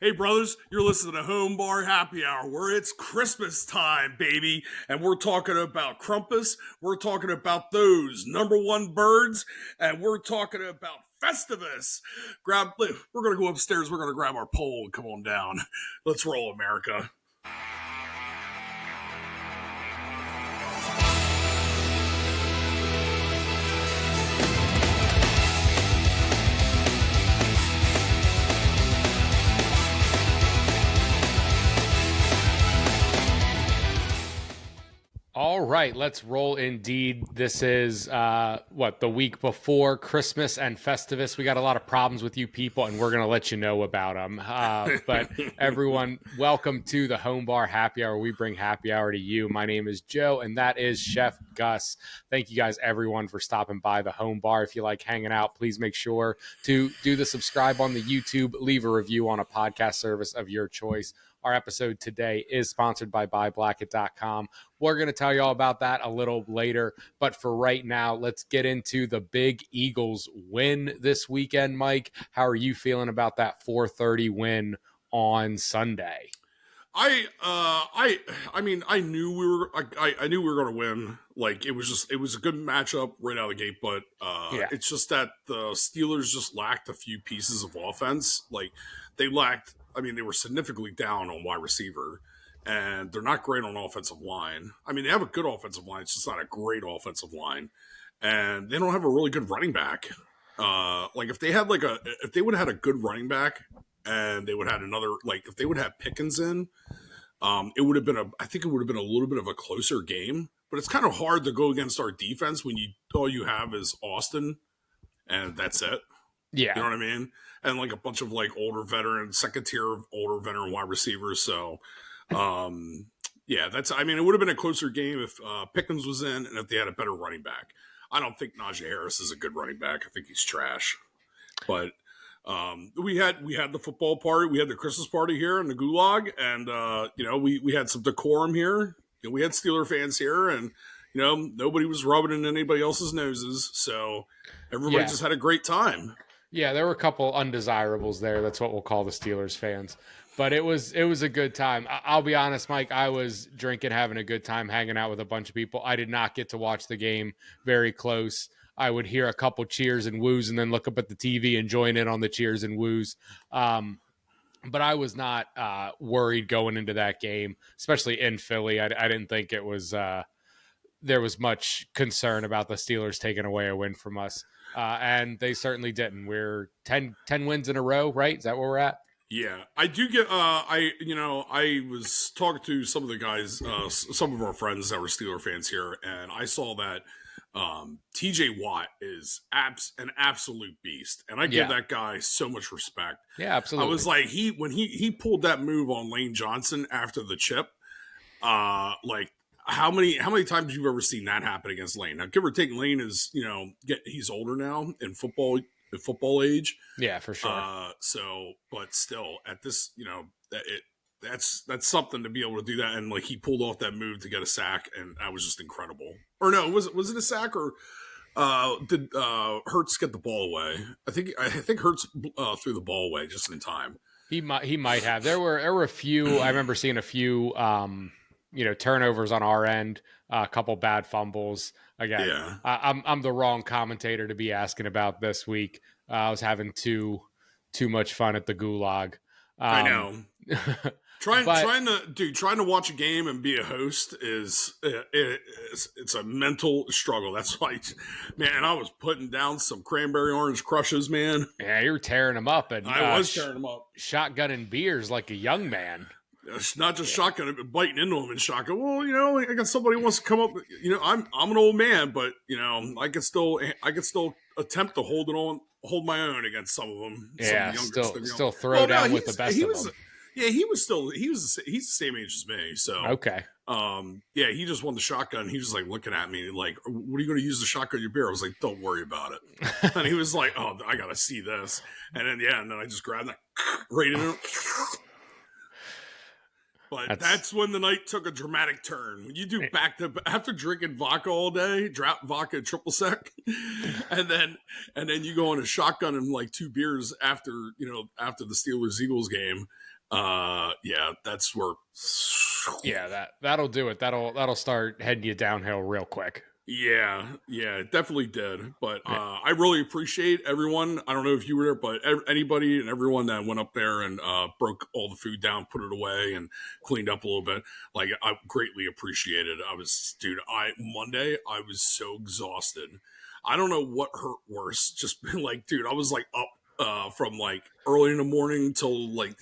Hey, brothers, you're listening to Home Bar Happy Hour, where it's Christmas time, baby. And we're talking about Krampus, we're talking about those number one birds, and we're talking about Festivus. We're going to go upstairs, we're going to grab our pole and come on down. Let's roll, America. All right, let's roll indeed. This is the week before Christmas and Festivus. We got a lot of problems with you people, and we're going to let you know about them. But everyone, welcome to the Home Bar Happy Hour. We bring happy hour to you. My name is Joe, and that is Chef Gus. Thank you guys, everyone, for stopping by the Home Bar. If you like hanging out, please make sure to do the subscribe on the YouTube, leave a review on a podcast service of your choice. Our episode today is sponsored by buyblacket.com. We're going to tell you all about that a little later. But for right now, let's get into the big Eagles win this weekend. Mike, how are you feeling about that 4:30 win on Sunday? I knew we were going to win. Like, it was a good matchup right out of the gate, but It's just that the Steelers just lacked a few pieces of offense. Like, they were significantly down on wide receiver, and they're not great on offensive line. I mean, they have a good offensive line. It's just not a great offensive line, and they don't have a really good running back. If they would have had a good running back, and they would have had another, if they would have Pickens in, it would have been I think it would have been a little bit of a closer game. But it's kind of hard to go against our defense when all you have is Austin, and that's it. Yeah, you know what I mean. And a bunch of older veteran, second tier older veteran wide receivers. So, it would have been a closer game if Pickens was in and if they had a better running back. I don't think Najee Harris is a good running back. I think he's trash. But we had the football party. We had the Christmas party here in the Gulag, and we had some decorum here. We had Steeler fans here, and nobody was rubbing in anybody else's noses. So everybody just had a great time. Yeah, there were a couple undesirables there. That's what we'll call the Steelers fans. But it was a good time. I'll be honest, Mike, I was drinking, having a good time, hanging out with a bunch of people. I did not get to watch the game very close. I would hear a couple cheers and woos and then look up at the TV and join in on the cheers and woos. But I was not worried going into that game, especially in Philly. I didn't think it was there was much concern about the Steelers taking away a win from us. And they certainly didn't. We're 10 wins in a row, right? Is that where we're at? Yeah, I do get. I was talking to some of the guys, some of our friends that were Steeler fans here, and I saw that TJ Watt is an absolute beast, and I give that guy so much respect. Yeah, absolutely. I was like, when he pulled that move on Lane Johnson after the chip, how many times you've ever seen that happen against Lane? Now, give or take, Lane is he's older now in football age. Yeah, for sure. But still, at this, that's something to be able to do that, and he pulled off that move to get a sack, and that was just incredible. Or no, was it a sack, or did Hurts get the ball away? I think Hurts threw the ball away just in time. He might have. There were a few. I remember seeing a few. Turnovers on our end, a couple bad fumbles. Again, yeah. I'm the wrong commentator to be asking about this week. I was having too much fun at the Gulag. I know. Trying to watch a game and be a host it's a mental struggle. That's why, man, I was putting down some cranberry orange crushes, man. Yeah, you're tearing them up, and I was tearing them up, shotgunning beers like a young man. It's not just shotgun, biting into them and shotgun. Well, I got somebody who wants to come up. I'm an old man, but I can still attempt to hold my own against some of them. Yeah, still throw down with the best of them. Yeah, he's the same age as me. So okay. He just won the shotgun. He was like looking at me like, "What are you going to use the shotgun your beer?" I was like, "Don't worry about it." And he was like, "Oh, I got to see this." And then I just grabbed that right in it. But that's when the night took a dramatic turn. When you do back to after drinking vodka all day, drop vodka triple sec, and then you go on a shotgun and like 2 beers after after the Steelers Eagles game. Yeah, that's where. Yeah, that'll do it. That'll start heading you downhill real quick. Yeah, it definitely did. But I really appreciate everyone. I don't know if you were there, but anybody and everyone that went up there and broke all the food down, put it away, and cleaned up a little bit. Like, I greatly appreciated it. Monday, I was so exhausted. I don't know what hurt worse. Just like, dude, I was like up from like early in the morning till like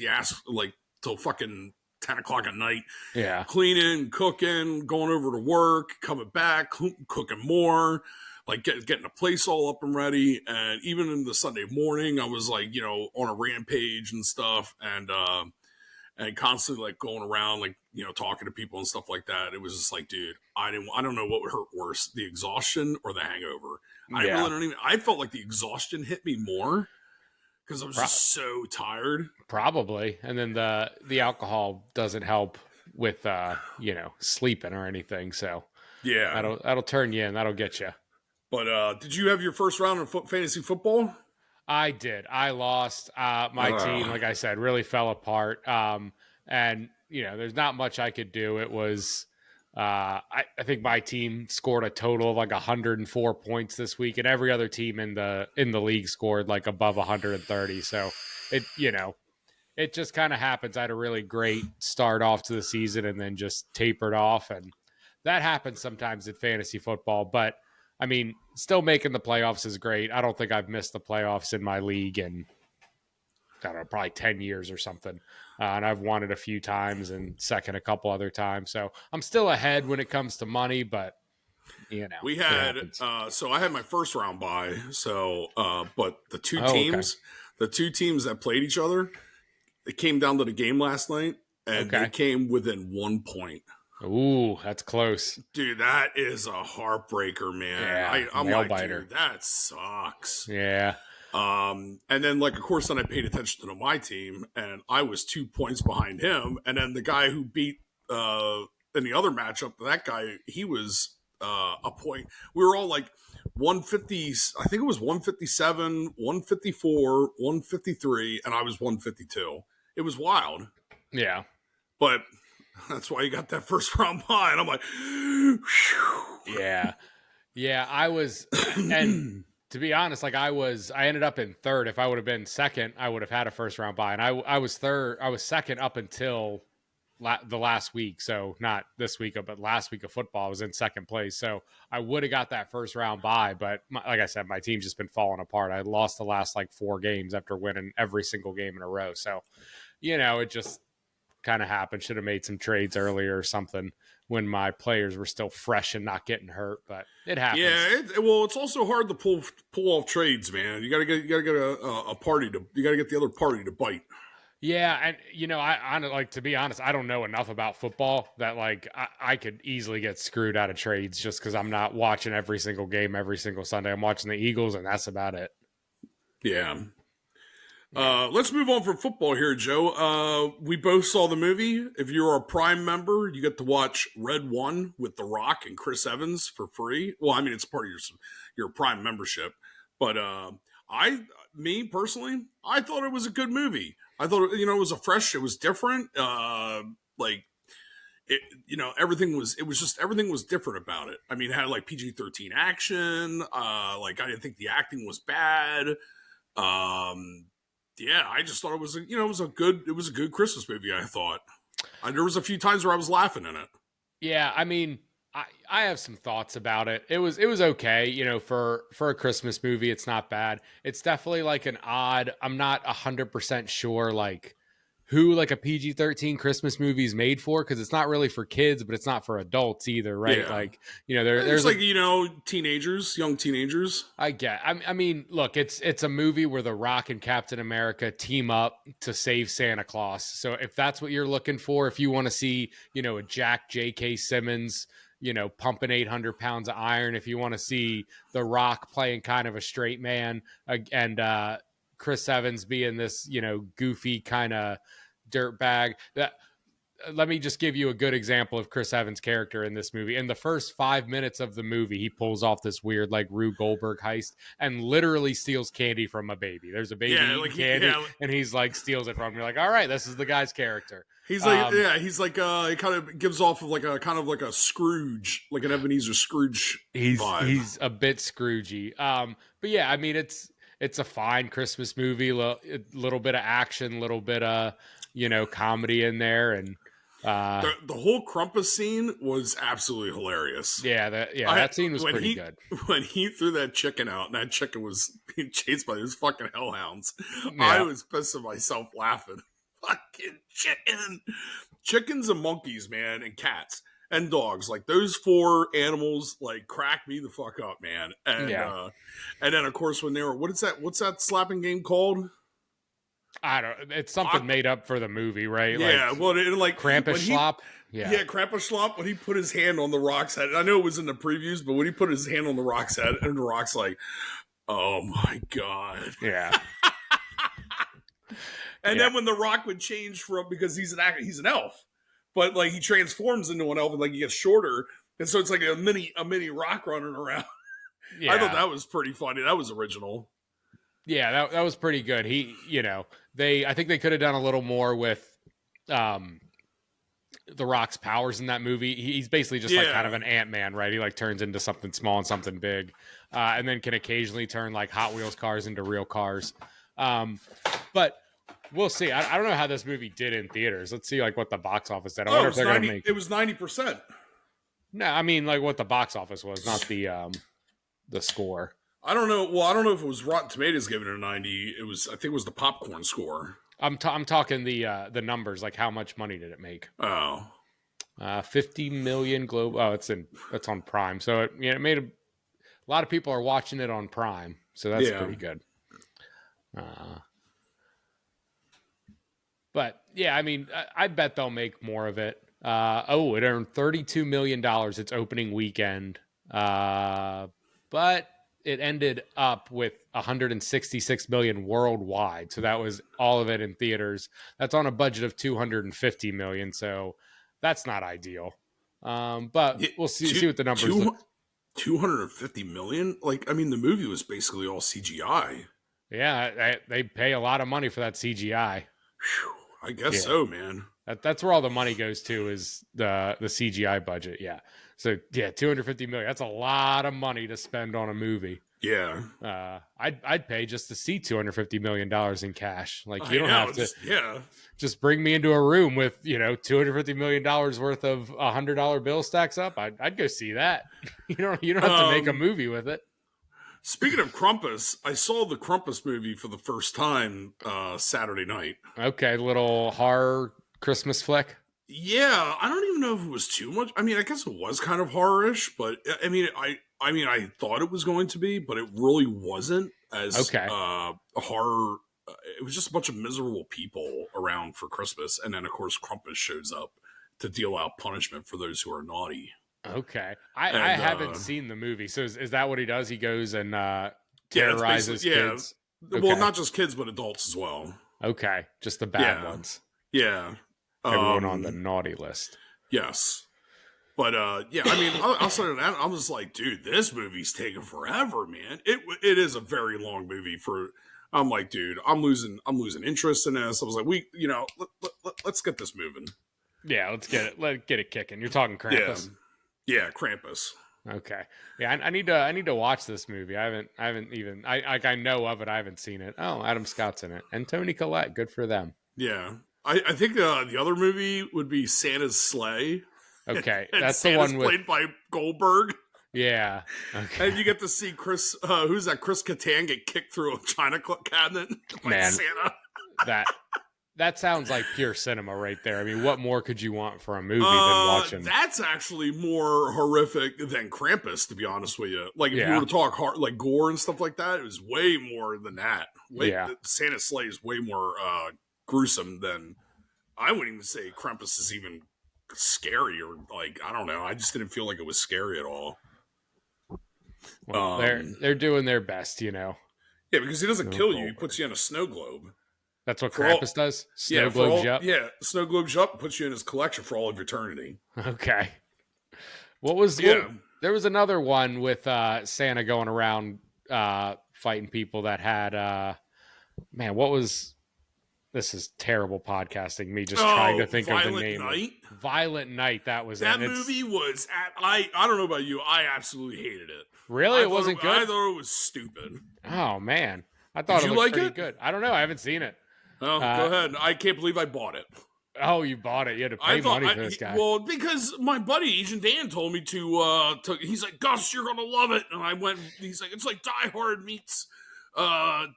till fucking 10 o'clock at night. Yeah. Cleaning, cooking, going over to work, coming back, cooking more, like getting the place all up and ready. And even in the Sunday morning, I was like, on a rampage and stuff, and constantly like going around, like, talking to people and stuff like that. It was just like, dude, I don't know what would hurt worse, the exhaustion or the hangover. I felt like the exhaustion hit me more because I was just so tired. Probably. And then the alcohol doesn't help with sleeping or anything. So yeah, that'll turn you in. That'll get you. But did you have your first round of fantasy football? I did. I lost. My team, like I said, really fell apart. And there's not much I could do. It was. I think my team scored a total of like 104 points this week, and every other team in the league scored like above 130. So it just kind of happens. I had a really great start off to the season and then just tapered off, and that happens sometimes in fantasy football. But I mean, still making the playoffs is great. I don't think I've missed the playoffs in my league in, I don't know, probably 10 years or something. And I've won it a few times and second a couple other times. So I'm still ahead when it comes to money, but we had, so I had my first round bye. So, but the two teams that played each other, it came down to the game last night, and they came within 1 point. Ooh, that's close. Dude, that is a heartbreaker, man. Yeah, I'm like, dude, that sucks. Yeah. And then, like, of course, then I paid attention to my team, and I was 2 points behind him. And then the guy who beat in the other matchup, that guy, he was a point. We were all like 150. I think it was 157, 154, 153, and I was 152. It was wild. Yeah. But that's why you got that first round bye. And I'm like, whew. Yeah, I was, and to be honest, like I ended up in third. If I would have been second, I would have had a first round bye. And I was second up until the last week. So not this week, but last week of football, I was in second place. So I would have got that first round bye. But like I said, my team's just been falling apart. I lost the last like 4 games after winning every single game in a row. So, it just kind of happened. Should have made some trades earlier or something when my players were still fresh and not getting hurt, but it happens. Yeah, it's also hard to pull off trades, man. You gotta get a party you gotta get the other party to bite. Yeah, and I like, to be honest, I don't know enough about football that like I could easily get screwed out of trades just because I'm not watching every single game every single Sunday. I'm watching the Eagles, and that's about it. Yeah. Let's move on from football here, Joe. We both saw the movie. If you're a Prime member, you get to watch Red One with The Rock and Chris Evans for free. Well, I mean, it's part of your Prime membership. But me personally, I thought it was a good movie. I thought it was it was different. Everything was different about it. I mean, it had like PG-13 action. Like, I didn't think the acting was bad. Yeah, I just thought it was a good Christmas movie. I thought there was a few times where I was laughing in it. Yeah, I mean, I have some thoughts about it. It was okay, for a Christmas movie. It's not bad. It's definitely like an odd. I'm not 100% sure like who like a PG-13 Christmas movie is made for, because it's not really for kids, but it's not for adults either, right? Yeah. Like there's like teenagers, young teenagers. I mean, look, it's a movie where The Rock and Captain America team up to save Santa Claus. So if that's what you're looking for, if you want to see a Jack J.K. Simmons pumping 800 pounds of iron, if you want to see The Rock playing kind of a straight man, and Chris Evans being this goofy kind of dirt bag, let me just give you a good example of Chris Evans' character in this movie. In the first 5 minutes of the movie, he pulls off this weird like Rube Goldberg heist and literally steals candy from a baby. There's a baby Yeah, eating like candy, and he's like steals it from him. You're like, all right, this is the guy's character. he's like, he kind of gives off of like a kind of like a Scrooge, like an Ebenezer Scrooge vibe. He's a bit Scroogey. But yeah, I mean, it's a fine Christmas movie. A little bit of action, little bit of comedy in there, and the whole Krampus scene was absolutely hilarious. Yeah, that scene was pretty good. When he threw that chicken out, and that chicken was being chased by those fucking hellhounds, Yeah. I was pissing myself laughing. Fucking chicken, chickens and monkeys, man, and cats and dogs. Like those four animals, like crack me the fuck up, man. And and then of course when they were, what's that slapping game called? I don't. It's something made up for the movie, right? Yeah, like, well, like Krampus Schlop. Yeah, Krampus Schlop. When he put his hand on the Rock's head, I know it was in the previews, but when he put his hand on the Rock's head, and the Rock's like, "Oh my god!" Yeah. And then when the Rock would change from, because he's an elf, but like he transforms into an elf and like he gets shorter, and so it's like a mini Rock running around. Yeah. I thought that was pretty funny. That was original. Yeah, that was pretty good. I think they could have done a little more with the Rock's powers in that movie. He's basically just like kind of an Ant-Man, right? He like turns into something small and something big, and then can occasionally turn like Hot Wheels cars into real cars. But we'll see. I don't know how this movie did in theaters. Let's see like what the box office did. I wonder if they're going to make it was 90%. No, I mean like what the box office was, not the score. I don't know. Well, I don't know if it was Rotten Tomatoes giving it a 90. I think it was the popcorn score. I'm talking the numbers, like how much money did it make? Oh, 50 million global. Oh, that's on Prime. So it made a lot of people are watching it on Prime. So that's pretty good. But yeah, I mean, I bet they'll make more of it. It earned $32 million its opening weekend. But it ended up with 166 million worldwide. So that was all of it in theaters. That's on a budget of 250 million. So that's not ideal. But we'll see what the numbers look. 250 million? Like, I mean, the movie was basically all CGI. Yeah, they pay a lot of money for that CGI. Whew, I guess so, man. That's where all the money goes to, is the CGI budget. Yeah. So yeah, 250 million. That's a lot of money to spend on a movie. Yeah. I'd pay just to see $250 million in cash. Like you don't have to. Just bring me into a room with $250 million worth of $100 bill stacks up. I'd go see that. You don't have to make a movie with it. Speaking of Krampus, I saw the Krampus movie for the first time Saturday night. Okay, little horror Christmas flick. Yeah, I don't even know if it was too much. I mean, I guess it was kind of horror-ish, but I mean, I thought it was going to be, but it really wasn't as horror. It was just a bunch of miserable people around for Christmas, and then of course Krampus shows up to deal out punishment for those who are naughty. Okay, I haven't seen the movie, so is that what he does? He goes and terrorizes kids. Okay. Well, not just kids, but adults as well. Okay, just the bad ones. Yeah. Everyone on the naughty list. Yes. But, I mean, outside of that, I'm just like, dude, this movie's taking forever, man. It is a very long movie I'm like, dude, I'm losing interest in this. I was like, let's get this moving. Yeah, let's get it. Let's get it kicking. You're talking Krampus. Yeah, Krampus. Okay. Yeah, I need to watch this movie. I haven't even, I know of it. I haven't seen it. Oh, Adam Scott's in it. And Toni Collette. Good for them. Yeah. I think the other movie would be Santa's Sleigh. Okay, and that's Santa's the one played by Goldberg. Yeah, okay. And you get to see Chris Kattan get kicked through a china cabinet by Santa. That sounds like pure cinema right there. I mean, what more could you want for a movie than watching? That's actually more horrific than Krampus, to be honest with you. Like, if you were to talk like gore and stuff like that, it was way more than that. Santa's Sleigh is way more gruesome than, I wouldn't even say Krampus is even scary, or like, I don't know. I just didn't feel like it was scary at all. Well, they're doing their best, Yeah, because he doesn't kill you. He puts you in a snow globe. That's what For all, Krampus does? yeah, Snow globes you up? yeah, snow globes you up, puts you in his collection for all of eternity. Okay. Yeah. There was another one with Santa going around fighting people that had man, what was this is terrible podcasting, me just trying to Oh, think of the Violent name of Night. Violent Night, that was it. That movie was I don't know about you, I absolutely hated it. Really? It wasn't good? I thought it was stupid. Oh man. I Did thought it you looked like pretty it? good. I don't know. I haven't seen it. Oh, go Uh, ahead. I can't believe I bought it. oh, you bought it. You had to I pay thought, money for this guy. well, because my buddy Agent Dan told me to. He's like, Gus, you're gonna love it, and I went. He's like, it's like Die Hard meets, I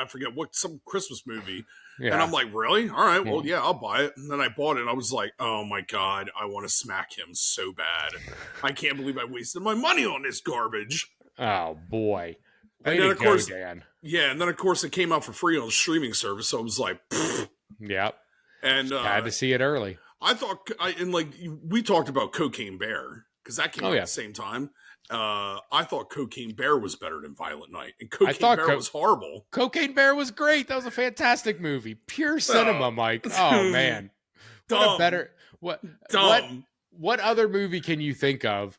forget what some Christmas movie, Yeah. and I'm like, really? All right, well, Hmm. yeah, I'll buy it. And then I bought it. And I was like, oh my god, I want to smack him so bad. I can't believe I wasted my money on this garbage. Oh boy. And then, of course, Dan. yeah, and then of course it came out for free on a streaming service, so I was like, pfft. Yep. And Had to see it early. I thought, and like we talked about Cocaine Bear because that came out at the same time. I thought Cocaine Bear was better than Violent Night, and Cocaine Bear was horrible. Cocaine Bear was great. That was a fantastic movie. Pure cinema, Mike. Oh man, what other movie can you think of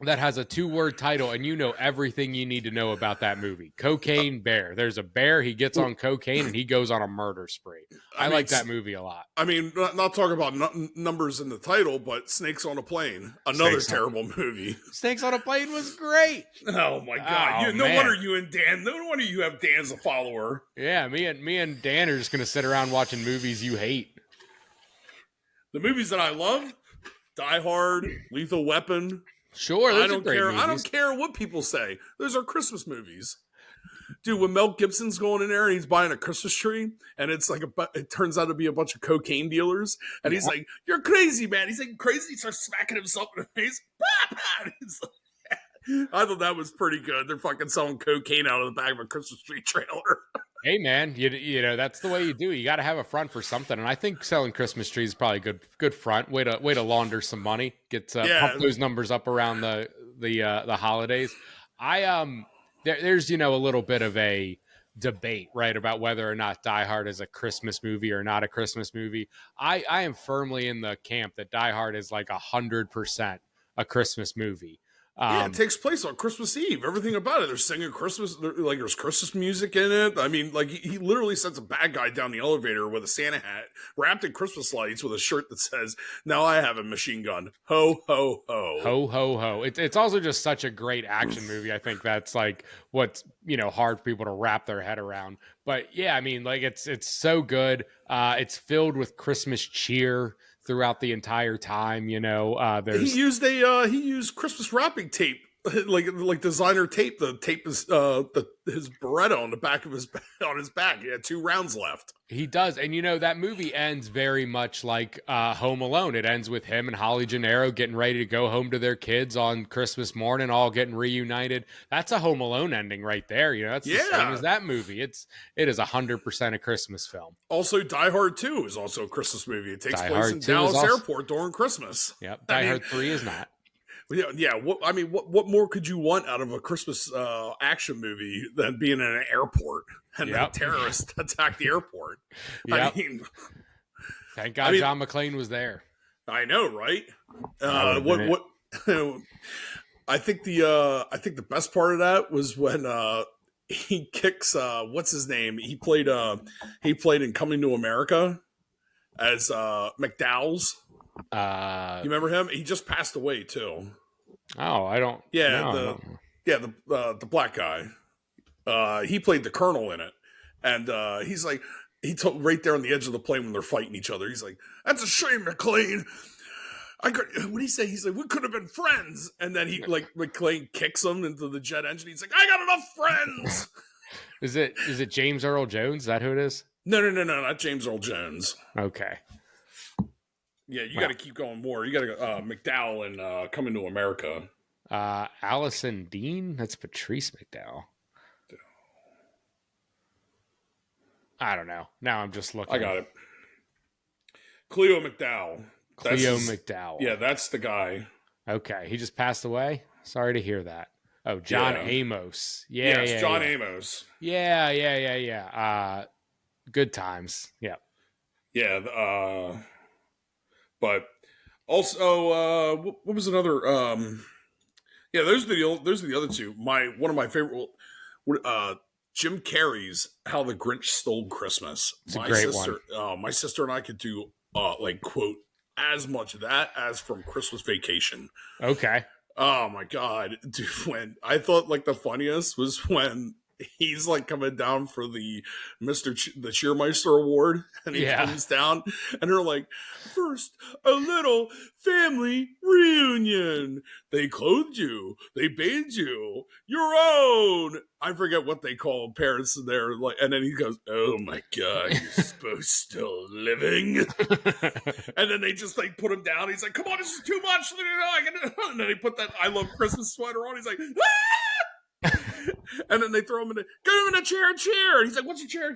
that has a 2-word title and you know everything you need to know about that movie? Cocaine Bear. There's a bear, he gets on cocaine, and he goes on a murder spree. I like that movie a lot. I mean, not talking about numbers in the title, but Snakes on a Plane. Another terrible movie. Snakes on a Plane was great. Oh, my God. No wonder you and Dan, no wonder you have Dan as a follower. Yeah, me and Dan are just going to sit around watching movies you hate. The movies that I love, Die Hard, Lethal Weapon. Sure, I don't care. I don't care what people say. Those are Christmas movies. Dude, when Mel Gibson's going in there and he's buying a Christmas tree, and it's like it turns out to be a bunch of cocaine dealers, and he's like, "You're crazy, man." He's like crazy. He starts smacking himself in the face. I thought that was pretty good. They're fucking selling cocaine out of the back of a Christmas tree trailer. Hey man, you know that's the way you do. You got to have a front for something, and I think selling Christmas trees is probably a good front way to launder some money, get pump those numbers up around the holidays. There's a little bit of a debate, right, about whether or not Die Hard is a Christmas movie or not a Christmas movie. I am firmly in the camp that Die Hard is like 100% a Christmas movie. Yeah, it takes place on Christmas Eve. Everything about it. They're singing Christmas, like there's Christmas music in it. I mean, like he literally sends a bad guy down the elevator with a Santa hat, wrapped in Christmas lights, with a shirt that says, "Now I have a machine gun." Ho, ho, ho. Ho, ho, ho. It's also just such a great action movie. I think that's like what's, hard for people to wrap their head around. But yeah, I mean, like it's so good. It's filled with Christmas cheer throughout the entire time. There's he used Christmas wrapping tape, like designer tape. The tape is his Beretta on the back of his back. He had 2 rounds left. He does, and that movie ends very much like Home Alone. It ends with him and Holly Gennaro getting ready to go home to their kids on Christmas morning, all getting reunited. That's a Home Alone ending right there. That's the same as that movie. It is 100% a Christmas film. Also, Die Hard 2 is also a Christmas movie. It takes place in Dallas Airport during Christmas. Yep, Die Hard 3 is not. Yeah. What more could you want out of a Christmas action movie than being in an airport and a terrorist attack the airport? Yep. Thank God John McClane was there. I know, right? What? I think the best part of that was when he kicks what's his name? He played in Coming to America as McDowell's. You remember him? He just passed away too. Oh, I don't. Yeah, the black guy. He played the colonel in it, and he's like, he told right there on the edge of the plane when they're fighting each other. He's like, "That's a shame, McClane. What do you say?" He's like, "We could have been friends." And then he McClane kicks him into the jet engine. He's like, "I got enough friends." Is it James Earl Jones? Is that who it is? No, not James Earl Jones. Okay. Yeah, you got to keep going more. You got to go McDowell and Coming to America. Allison Dean? That's Patrice McDowell. I don't know. Now I'm just looking. I got it. Cleo McDowell. McDowell. Yeah, that's the guy. Okay. He just passed away? Sorry to hear that. Oh, John Yeah. Amos. Yeah, Yes, yeah, John yeah. Amos. Yeah. Good times. Yeah. Yeah, but also, what was another? Yeah, those are the other two. One of my favorite, uh, Jim Carrey's "How the Grinch Stole Christmas." It's a great one. My sister and I could do like quote as much of that as from Christmas Vacation. Okay. Oh my god, dude! When I thought like the funniest was when he's like coming down for the the Cheermeister Award, and he Yeah. comes down, and they're like, "First, a little family reunion. They clothed you, they bathed you, your own." I forget what they call parents in there, like, and then he goes, "Oh my god, you're both still living." And then they just like put him down. He's like, "Come on, this is too much." And then they put that "I Love Christmas" sweater on. He's like, "Ah!" And then they throw him in get him in a chair. And he's like, "What's a chair?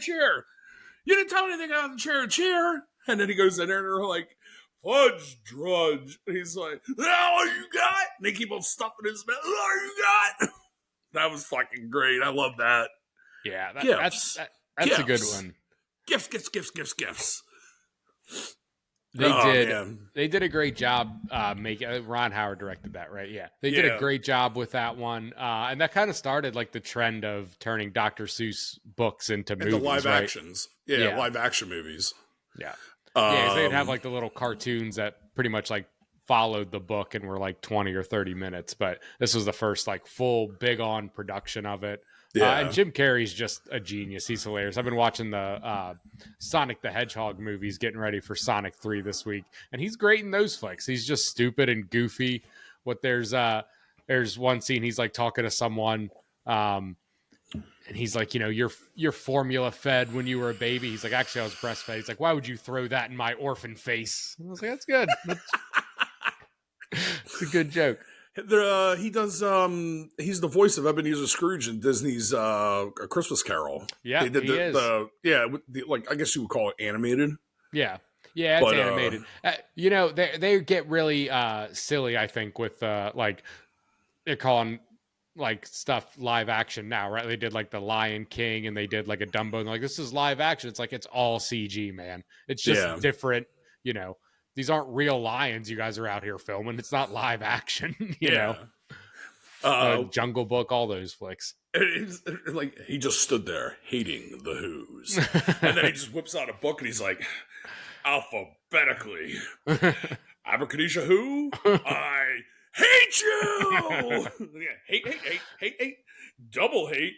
You didn't tell me anything about the chair." And then he goes in there and they're like, "Fudge Drudge." And he's like, "All you got?" And they keep on stuffing his mouth. "All you got?" That was fucking great. I love that. Yeah. Gifts. That's a good one. Gifts. They did. Man. They did a great job making. Ron Howard directed that, right? Yeah, they did a great job with that one, and that kind of started like the trend of turning Dr. Seuss books into movies, live right? actions. Yeah, live action movies. Yeah, yeah. They'd have like the little cartoons that pretty much like followed the book and were like 20 or 30 minutes, but this was the first like full big on production of it. Yeah. And Jim Carrey's just a genius. He's hilarious. I've been watching the Sonic the Hedgehog movies, getting ready for Sonic 3 this week, and he's great in those flicks. He's just stupid and goofy. There's one scene he's like talking to someone, and he's like, you're formula fed when you were a baby. He's like, actually, I was breastfed. He's like, why would you throw that in my orphan face? I was like, that's good. It's a good joke. He does. He's the voice of Ebenezer Scrooge in Disney's A Christmas Carol. Yeah, they did he is. Like I guess you would call it animated. Yeah, it's animated. They get really silly. I think with like they're calling like stuff live action now, right? They did like the Lion King and they did like a Dumbo. And like this is live action. It's like it's all CG, man. It's just different. These aren't real lions you guys are out here filming. It's not live action, you know. Jungle Book, all those flicks. It's like he just stood there hating the Who's. And then he just whips out a book and he's like, alphabetically, Abracadabra Who? I hate you! Hate, double hate,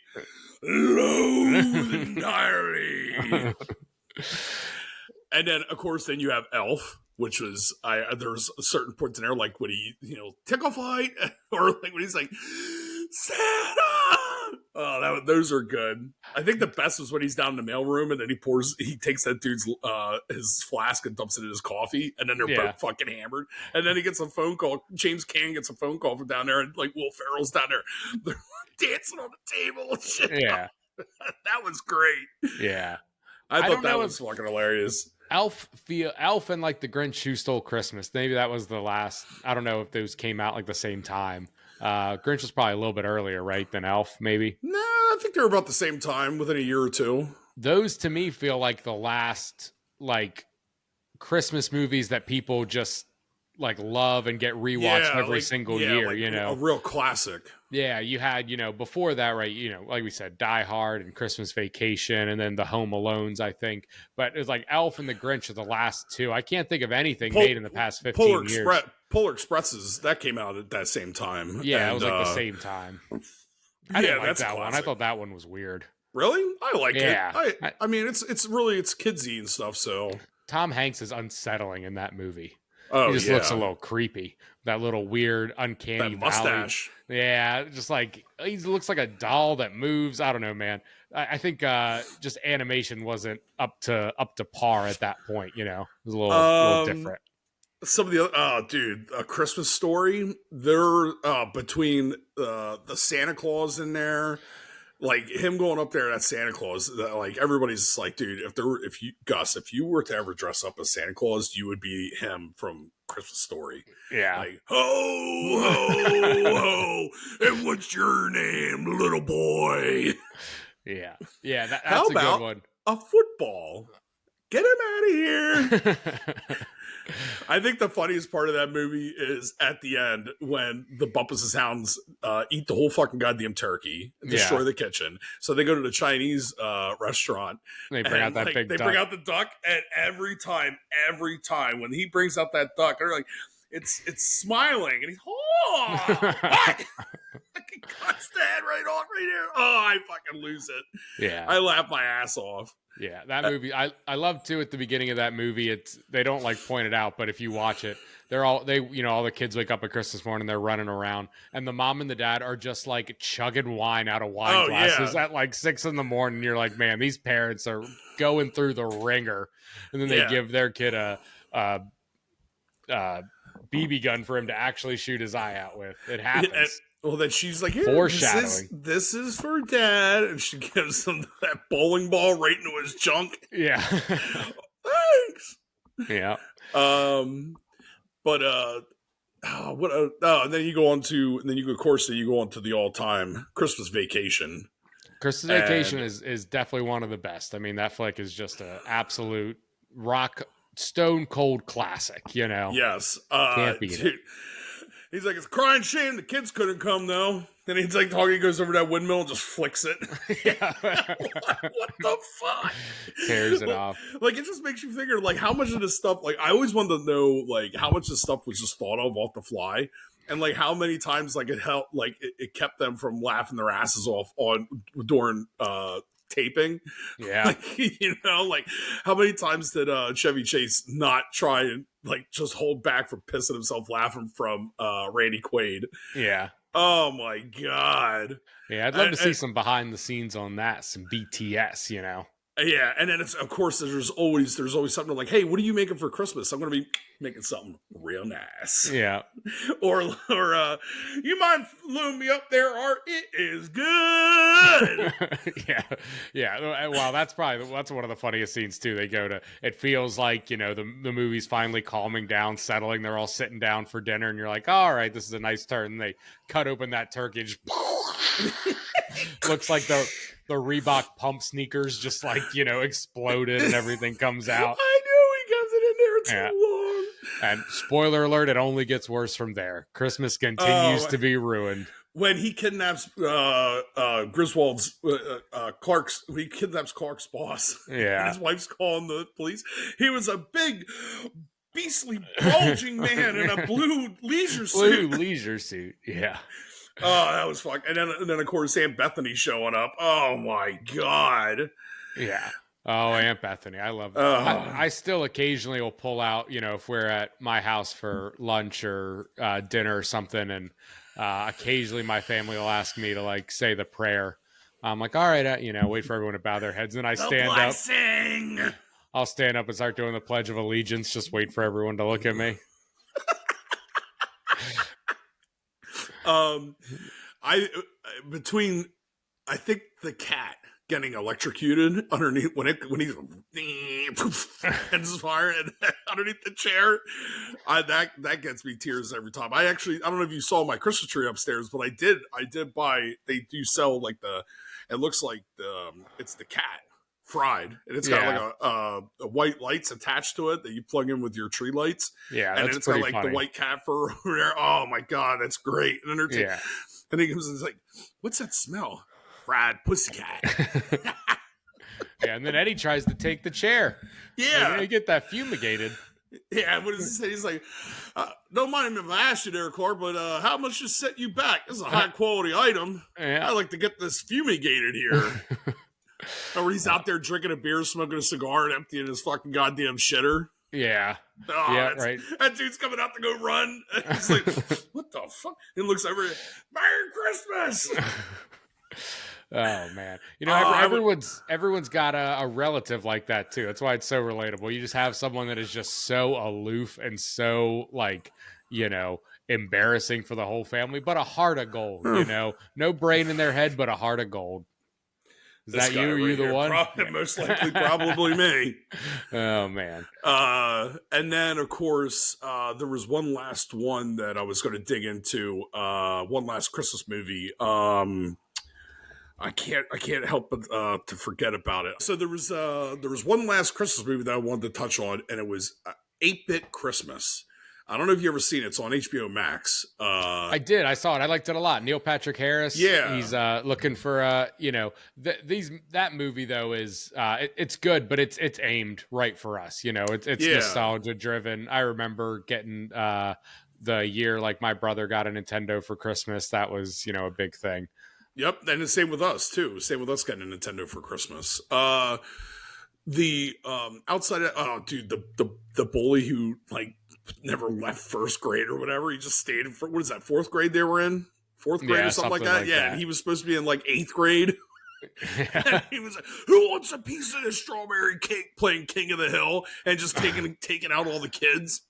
loathe entirely. And then, of course, then you have Elf, which was there's certain points in there like when he tickle fight or like when he's like Santa. Oh, those are good. I think the best was when he's down in the mailroom and then he takes that dude's his flask and dumps it in his coffee, and then they're both fucking hammered. And then he gets a phone call. James Caan gets a phone call from down there, and like Will Ferrell's down there, they're dancing on the table and shit. Yeah, that was great. Yeah, I thought that was fucking hilarious. Elf and like the Grinch Who Stole Christmas. Maybe that was the last. I don't know if those came out like the same time. Grinch was probably a little bit earlier, right, than Elf, maybe? No, I think they were about the same time, within a year or two. Those, to me, feel like the last, like, Christmas movies that people just, like, love and get rewatched every single year, like a real classic. Yeah, you had, before that, right, like we said, Die Hard and Christmas Vacation, and then the Home Alones, I think. But it was like Elf and the Grinch are the last two. I can't think of anything made in the past 15 years. Polar Expresses, that came out at that same time. Yeah, it was like the same time. I didn't like that one. I thought that one was weird. Really? I like it. I mean, it's kidsy and stuff, so. Tom Hanks is unsettling in that movie. Oh, he just looks a little creepy. That little weird, uncanny that mustache. Valley. Yeah, just like he looks like a doll that moves. I don't know, man. I think just animation wasn't up to par at that point. It was a little different. Some of the other, A Christmas Story. They're between the Santa Claus in there. like him going up there as Santa Claus, like everybody's like, dude, if you were to ever dress up as Santa Claus, you would be him from Christmas Story. Yeah. Like, ho, ho, ho, and what's your name, little boy? Yeah. Yeah, that's How a about good one. a football? Get him out of here. I think the funniest part of that movie is at the end when the Bumpus' hounds eat the whole fucking goddamn turkey and destroy the kitchen. So they go to the Chinese restaurant. They bring out that big duck. They bring out the duck, and every time when he brings out that duck, they're like, it's smiling, and he's what? He cuts the head right off right here. Oh, I fucking lose it. Yeah, I laugh my ass off. Yeah, that movie I love too. At the beginning of that movie, they don't like point it out, but if you watch it, all the kids wake up at Christmas morning, they're running around, and the mom and the dad are just like chugging wine out of wine glasses at like 6 a.m. You're like, man, these parents are going through the ringer, and then they give their kid a BB gun for him to actually shoot his eye out with. It happens. Well, then she's like, foreshadowing. This is for Dad, and she gives him that bowling ball right into his junk. Yeah. Thanks. Yeah. And then you go on to, the all-time Christmas Vacation. Christmas Vacation is definitely one of the best. I mean, that flick is just an absolute stone cold classic, Yes. Can't beat it. He's like, it's a crying shame the kids couldn't come, though. Then he's like, talking, he goes over to that windmill and just flicks it. Yeah. what the fuck? Tears it off. Like, it just makes you figure, like, how much of this stuff, like, I always wanted to know, like, how much this stuff was just thought of off the fly. And, like, how many times, like, it helped, like, it kept them from laughing their asses off during taping. Yeah. Like, like, how many times did Chevy Chase not try and, like, just hold back from pissing himself laughing from Randy Quaid? Yeah. Oh my god. Yeah, I'd love to see some behind the scenes on that, some BTS, Yeah, and then there's always something like, hey, what are you making for Christmas? I'm going to be making something real nice. Yeah. or you mind looming me up there, Art? It is good. Yeah. Well, that's one of the funniest scenes too. They go to, it feels like, the movie's finally calming down, settling. They're all sitting down for dinner, and you're like, all right, this is a nice turn. And they cut open that turkey, just looks like the Reebok pump sneakers just like, exploded and everything comes out. I knew he comes in there too long. And spoiler alert, it only gets worse from there. Christmas continues to be ruined. When he kidnaps Griswold's Clark's boss. Yeah. And his wife's calling the police. He was a big, beastly, bulging man in a blue leisure suit. Yeah. Oh, that was fun. And then of course Aunt Bethany showing up. Oh my god. Yeah. Oh, Aunt Bethany. I love that. I still occasionally will pull out, if we're at my house for lunch or dinner or something, and occasionally my family will ask me to like say the prayer. I'm like, all right, wait for everyone to bow their heads. And I stand up. I'll stand up and start doing the Pledge of Allegiance. Just wait for everyone to look at me. I think the cat getting electrocuted underneath when he's and his fire underneath the chair, that gets me tears every time. I don't know if you saw my Christmas tree upstairs, but I did buy. They do sell like it looks like it's the cat fried, and it's got like a white lights attached to it that you plug in with your tree lights. Yeah, and it's got like funny. The white cat fur over there. Oh my god, that's great. And and he comes and he's like, "What's that smell?" Fried pussycat. Yeah, and then Eddie tries to take the chair. Yeah, you get that fumigated. Yeah, what does he say? He's like, don't mind if I ask you there, Clark, but how much just set you back? This is a high quality item. Yeah. I like to get this fumigated here. Or he's out there drinking a beer, smoking a cigar, and emptying his fucking goddamn shitter. Yeah. Oh, yeah, right. That dude's coming out to go run. He's like, what the fuck? He looks over, Merry Christmas! Oh man, everyone's got a relative like that too. That's why it's so relatable. You just have someone that is just so aloof and so like, embarrassing for the whole family, but a heart of gold. No brain in their head, but a heart of gold. Is This that guy you? Are right you the here, one? most likely, probably me. Oh man. And then of course, there was one last one that I was going to dig into. One last Christmas movie. I can't help but to forget about it. So there was one last Christmas movie that I wanted to touch on, and it was 8-Bit Christmas. I don't know if you ever seen it. It's on HBO Max. I did. I saw it. I liked it a lot. Neil Patrick Harris. Yeah. He's looking for that movie though is it's good, but it's aimed right for us. It's nostalgia driven. I remember getting the year like my brother got a Nintendo for Christmas. That was a big thing. Yep, and the same with us too. Same with us getting a Nintendo for Christmas. The outside of, oh dude, the bully who like never left first grade or whatever, he just stayed for what is that, fourth grade they were in? Fourth grade or something like that? Yeah, and he was supposed to be in like 8th grade. And he was like, who wants a piece of this strawberry cake, playing King of the Hill and just taking out all the kids.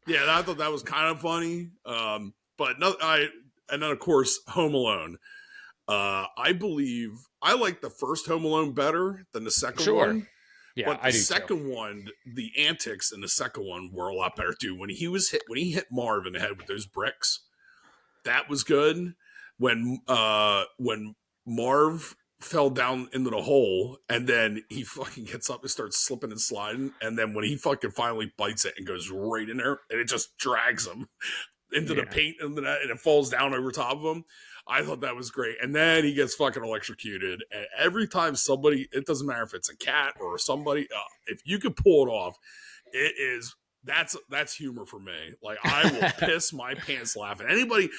Yeah, I thought that was kind of funny. But no, and then of course Home Alone. I believe I like the first Home Alone better than the second one. Yeah, but the second one, the antics in the second one were a lot better too. When he hit Marv in the head with those bricks, that was good. When Marv fell down into the hole and then he fucking gets up and starts slipping and sliding, and then when he fucking finally bites it and goes right in there and it just drags him into the paint and it falls down over top of him. I thought that was great. And then he gets fucking electrocuted. And every time somebody, it doesn't matter if it's a cat or somebody, if you could pull it off, that's humor for me. Like, I will piss my pants laughing. Anybody,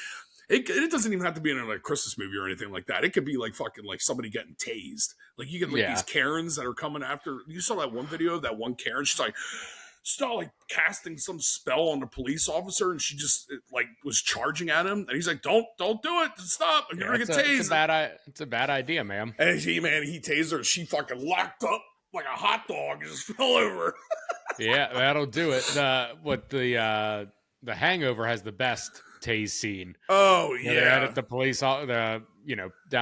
it doesn't even have to be in a Christmas movie or anything like that. It could be like fucking like somebody getting tased. Like you get like these Karens that are coming after. You saw that one video of that one Karen. She's like casting some spell on the police officer, and she just like was charging at him, and he's like, "Don't do it! Stop! You're gonna get tased." It's a bad idea, ma'am. And he tased her. She fucking locked up like a hot dog and just fell over. Yeah, that'll do it. The Hangover has the best tase scene. Oh yeah, they're at the police, down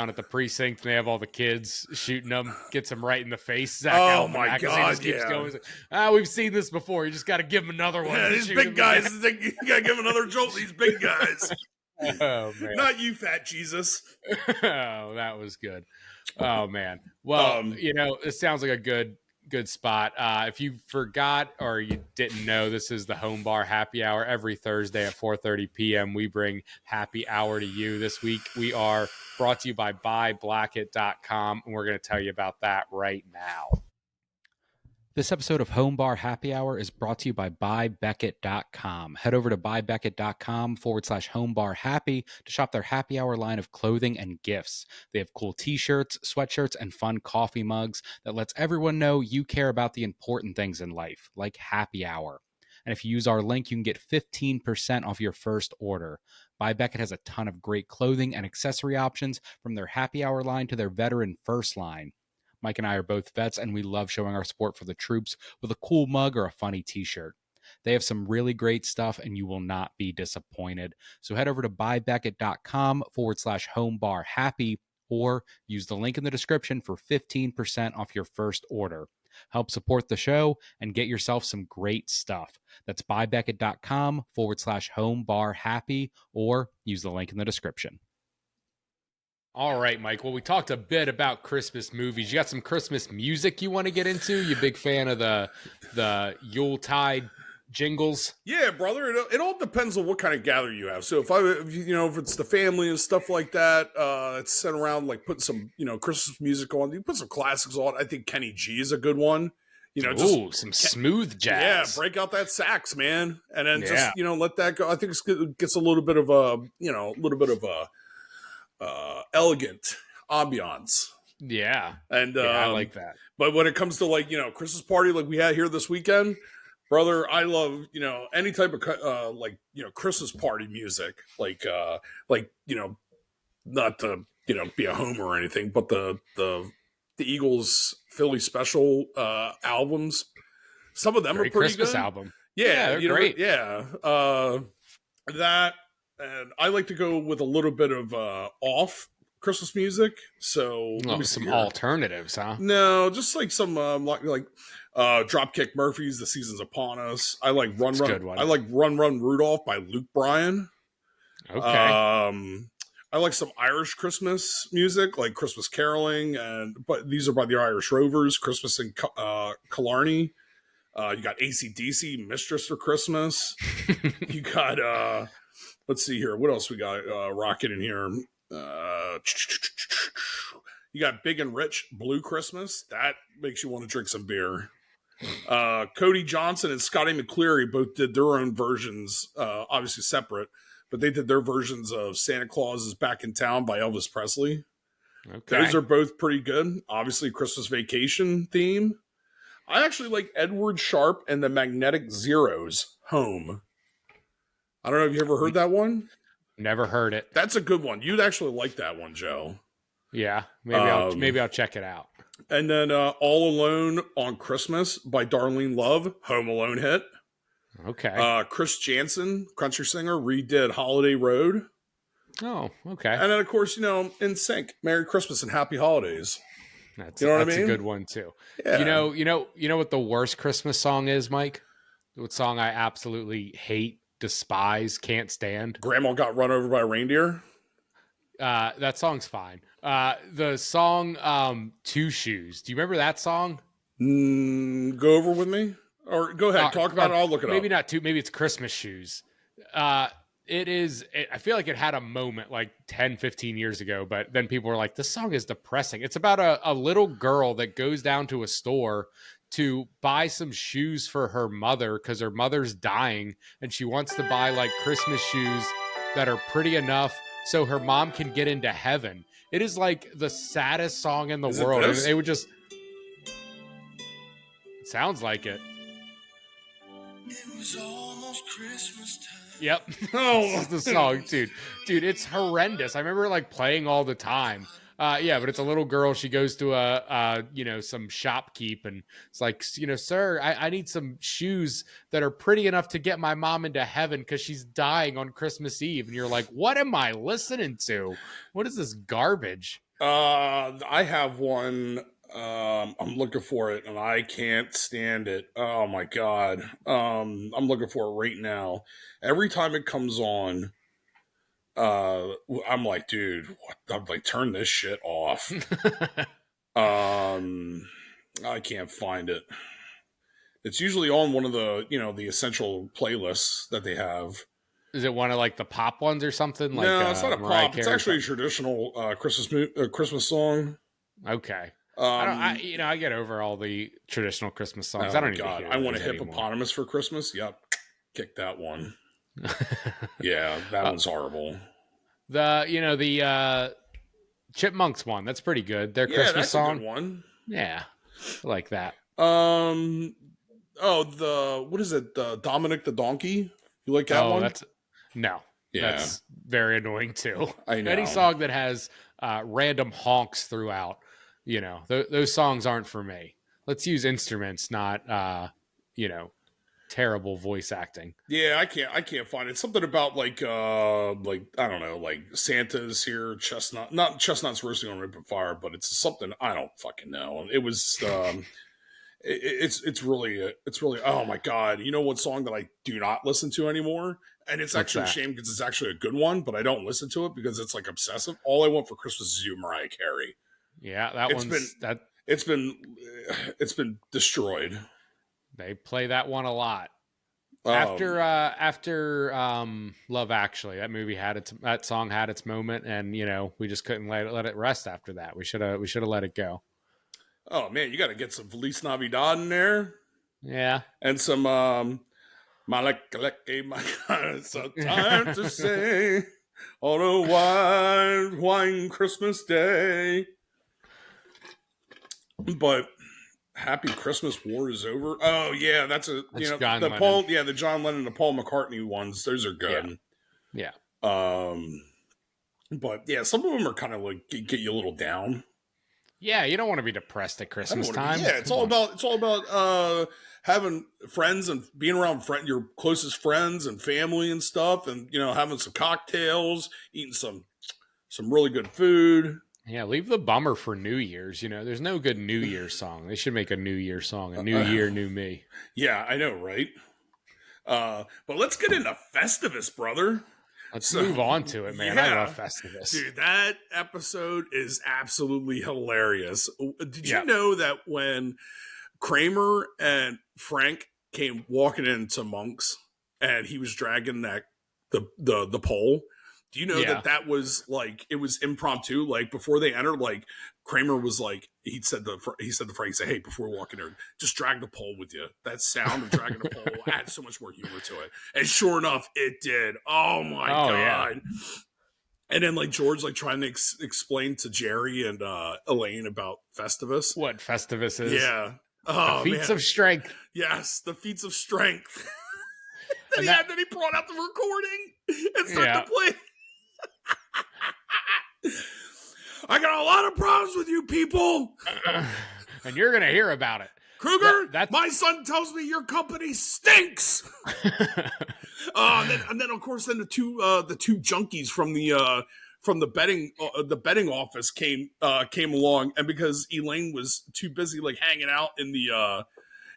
at the precinct, and they have all the kids shooting them, gets them right in the face. Oh my god, just keeps going. We've seen this before. You just got to give them another one. Yeah, these big guys. You got to give them another jolt. These big guys. Oh man, not you, fat Jesus. Oh, that was good. Oh man. Well, it sounds like a good spot. If you forgot or you didn't know, this is the Home Bar Happy Hour. Every Thursday at 4:30 p.m. we bring happy hour to you. This week we are brought to you by buyblacket.com, and we're going to tell you about that right now. This episode of Home Bar Happy Hour is brought to you by buybeckett.com. Head over to buybeckett.com/homebarhappy to shop their happy hour line of clothing and gifts. They have cool t-shirts, sweatshirts, and fun coffee mugs that lets everyone know you care about the important things in life, like happy hour. And if you use our link, you can get 15% off your first order. Buy Beckett has a ton of great clothing and accessory options, from their happy hour line to their veteran first line. Mike and I are both vets, and we love showing our support for the troops with a cool mug or a funny t-shirt. They have some really great stuff, and you will not be disappointed. So head over to buybeckett.com/homebarhappy or use the link in the description for 15% off your first order. Help support the show and get yourself some great stuff. That's buybeckett.com/homebarhappy or use the link in the description. All right, Mike. Well, we talked a bit about Christmas movies. You got some Christmas music you want to get into? You a big fan of the Yuletide jingles? Yeah, brother. It all depends on what kind of gather you have. So if it's the family and stuff like that, it's sent around like putting some Christmas music on. You put some classics on. I think Kenny G is a good one. Some smooth jazz. Yeah, break out that sax, man, and then just let that go. I think it gets a little bit of a elegant ambiance. Yeah. And I like that. But when it comes to Christmas party like we had here this weekend, brother, I love, any type of Christmas party music, not to, be a homer or anything, but the Eagles Philly special albums, some of them are pretty Christmas good. Album. Yeah, they're great. That, and I like to go with a little bit of off Christmas music. So let me see some here. alternatives, huh? No, just like some like Dropkick Murphys, The Season's Upon Us. I like Run That's a Run. good one. I like Run Run Rudolph by Luke Bryan. Okay. I like some Irish Christmas music, like Christmas caroling, but these are by the Irish Rovers. Christmas in Killarney. You got AC/DC, Mistress for Christmas. You got let's see here. What else we got rocking in here? You got Big and Rich, Blue Christmas. That makes you want to drink some beer. Cody Johnson and Scotty McCleary both did their own versions, obviously separate, but they did their versions of Santa Claus is Back in Town by Elvis Presley. Okay. Those are both pretty good. Obviously, Christmas Vacation theme. I actually like Edward Sharpe and the Magnetic Zeros, Home. I don't know if you ever heard that one. Never heard it. That's a good one. You'd actually like that one, Joe. Yeah, maybe I'll check it out. And then All Alone on Christmas by Darlene Love, Home Alone hit. Okay. Chris Jansen, country singer, redid Holiday Road. Oh, okay. And then, of course, In Sync, Merry Christmas and Happy Holidays. That's what I mean? A good one too. Yeah. You know what the worst Christmas song is, Mike? What song I absolutely hate, despise, can't stand? Grandma Got Run Over by a Reindeer. That song's fine. The song Two Shoes. Do you remember that song? Go over with me, or go ahead, talk about it. I'll look it up. Maybe not two. Maybe it's Christmas Shoes. It is. I feel like it had a moment like 10, 15 years ago, but then people were like, "This song is depressing." It's about a little girl that goes down to a store to buy some shoes for her mother because her mother's dying, and she wants to buy like Christmas shoes that are pretty enough so her mom can get into heaven. It is like the saddest song in the world. And they would just. It sounds like it. It was almost Christmas time. Yep. This is the song, dude. Dude, it's horrendous. I remember like playing all the time. Yeah, but it's a little girl. She goes to some shopkeep and it's like, sir, I need some shoes that are pretty enough to get my mom into heaven because she's dying on Christmas Eve. And you're like, what am I listening to? What is this garbage? I have one. I'm looking for it and I can't stand it. Oh my God. I'm looking for it right now. Every time it comes on, I'm like, dude, what? I'm like, turn this shit off. I can't find it. It's usually on one of the, the essential playlists that they have. Is it one of like the pop ones or something? Like, no, it's not a Mariah pop. It's Carey actually a traditional Christmas song. Okay. I get over all the traditional Christmas songs. Oh I don't even God, I want a hippopotamus for Christmas. Yep, kick that one. Yeah, that one's horrible. The Chipmunks one, that's pretty good. Their Christmas song. A good one. Yeah, I like that. What is it? Dominic the Donkey. You like that one? That's very annoying too. I know. Any song that has random honks throughout, those songs aren't for me. Let's use instruments, not terrible voice acting. Yeah, I can't find it. Something about like I don't know, like Santa's here, not chestnuts roasting on open fire, but it's something I don't fucking know. It was it's really oh my God. You know what song that I do not listen to anymore? And it's actually a shame because it's actually a good one, but I don't listen to it because it's like obsessive. All I want for Christmas is you, Mariah Carey. Yeah, it's been destroyed. They play that one a lot. After Love Actually, that song had its moment, and we just couldn't let it rest after that. We should have let it go. Oh man, you got to get some Feliz Navidad in there. Yeah, and some Malek, my God, it's so time to say on a wine Christmas day. But Happy Christmas War is over. Oh yeah, that's the John Lennon. The John Lennon, the Paul McCartney ones. Those are good. Yeah. But yeah, some of them are kind of like get you a little down. Yeah, you don't want to be depressed at Christmas time. It's all about having friends and being around your closest friends and family and stuff, and having some cocktails, eating some some really good food. Yeah, leave the bummer for New Year's. There's no good New Year's song. They should make a New Year's song, a New Year, New Me. Yeah, I know, right? But let's get into Festivus, brother. Let's move on to it, man. I love Festivus. Dude, that episode is absolutely hilarious. Did you know that when Kramer and Frank came walking into Monk's and he was dragging the pole? Do you know that was like, it was impromptu? Like before they entered, like Kramer was like, he said to Frank, he said, hey, before we walk in there, just drag the pole with you. That sound of dragging the pole adds so much more humor to it. And sure enough, it did. Oh my God. Yeah. And then like George, like trying to explain to Jerry and Elaine about Festivus. What Festivus is. Yeah. The feats of strength. Yes. The feats of strength. Then he brought out the recording and started to play. I got a lot of problems with you people. And you're going to hear about it. Kruger, my son tells me your company stinks. And then of course, the two junkies from the betting office came along, and because Elaine was too busy like hanging out in the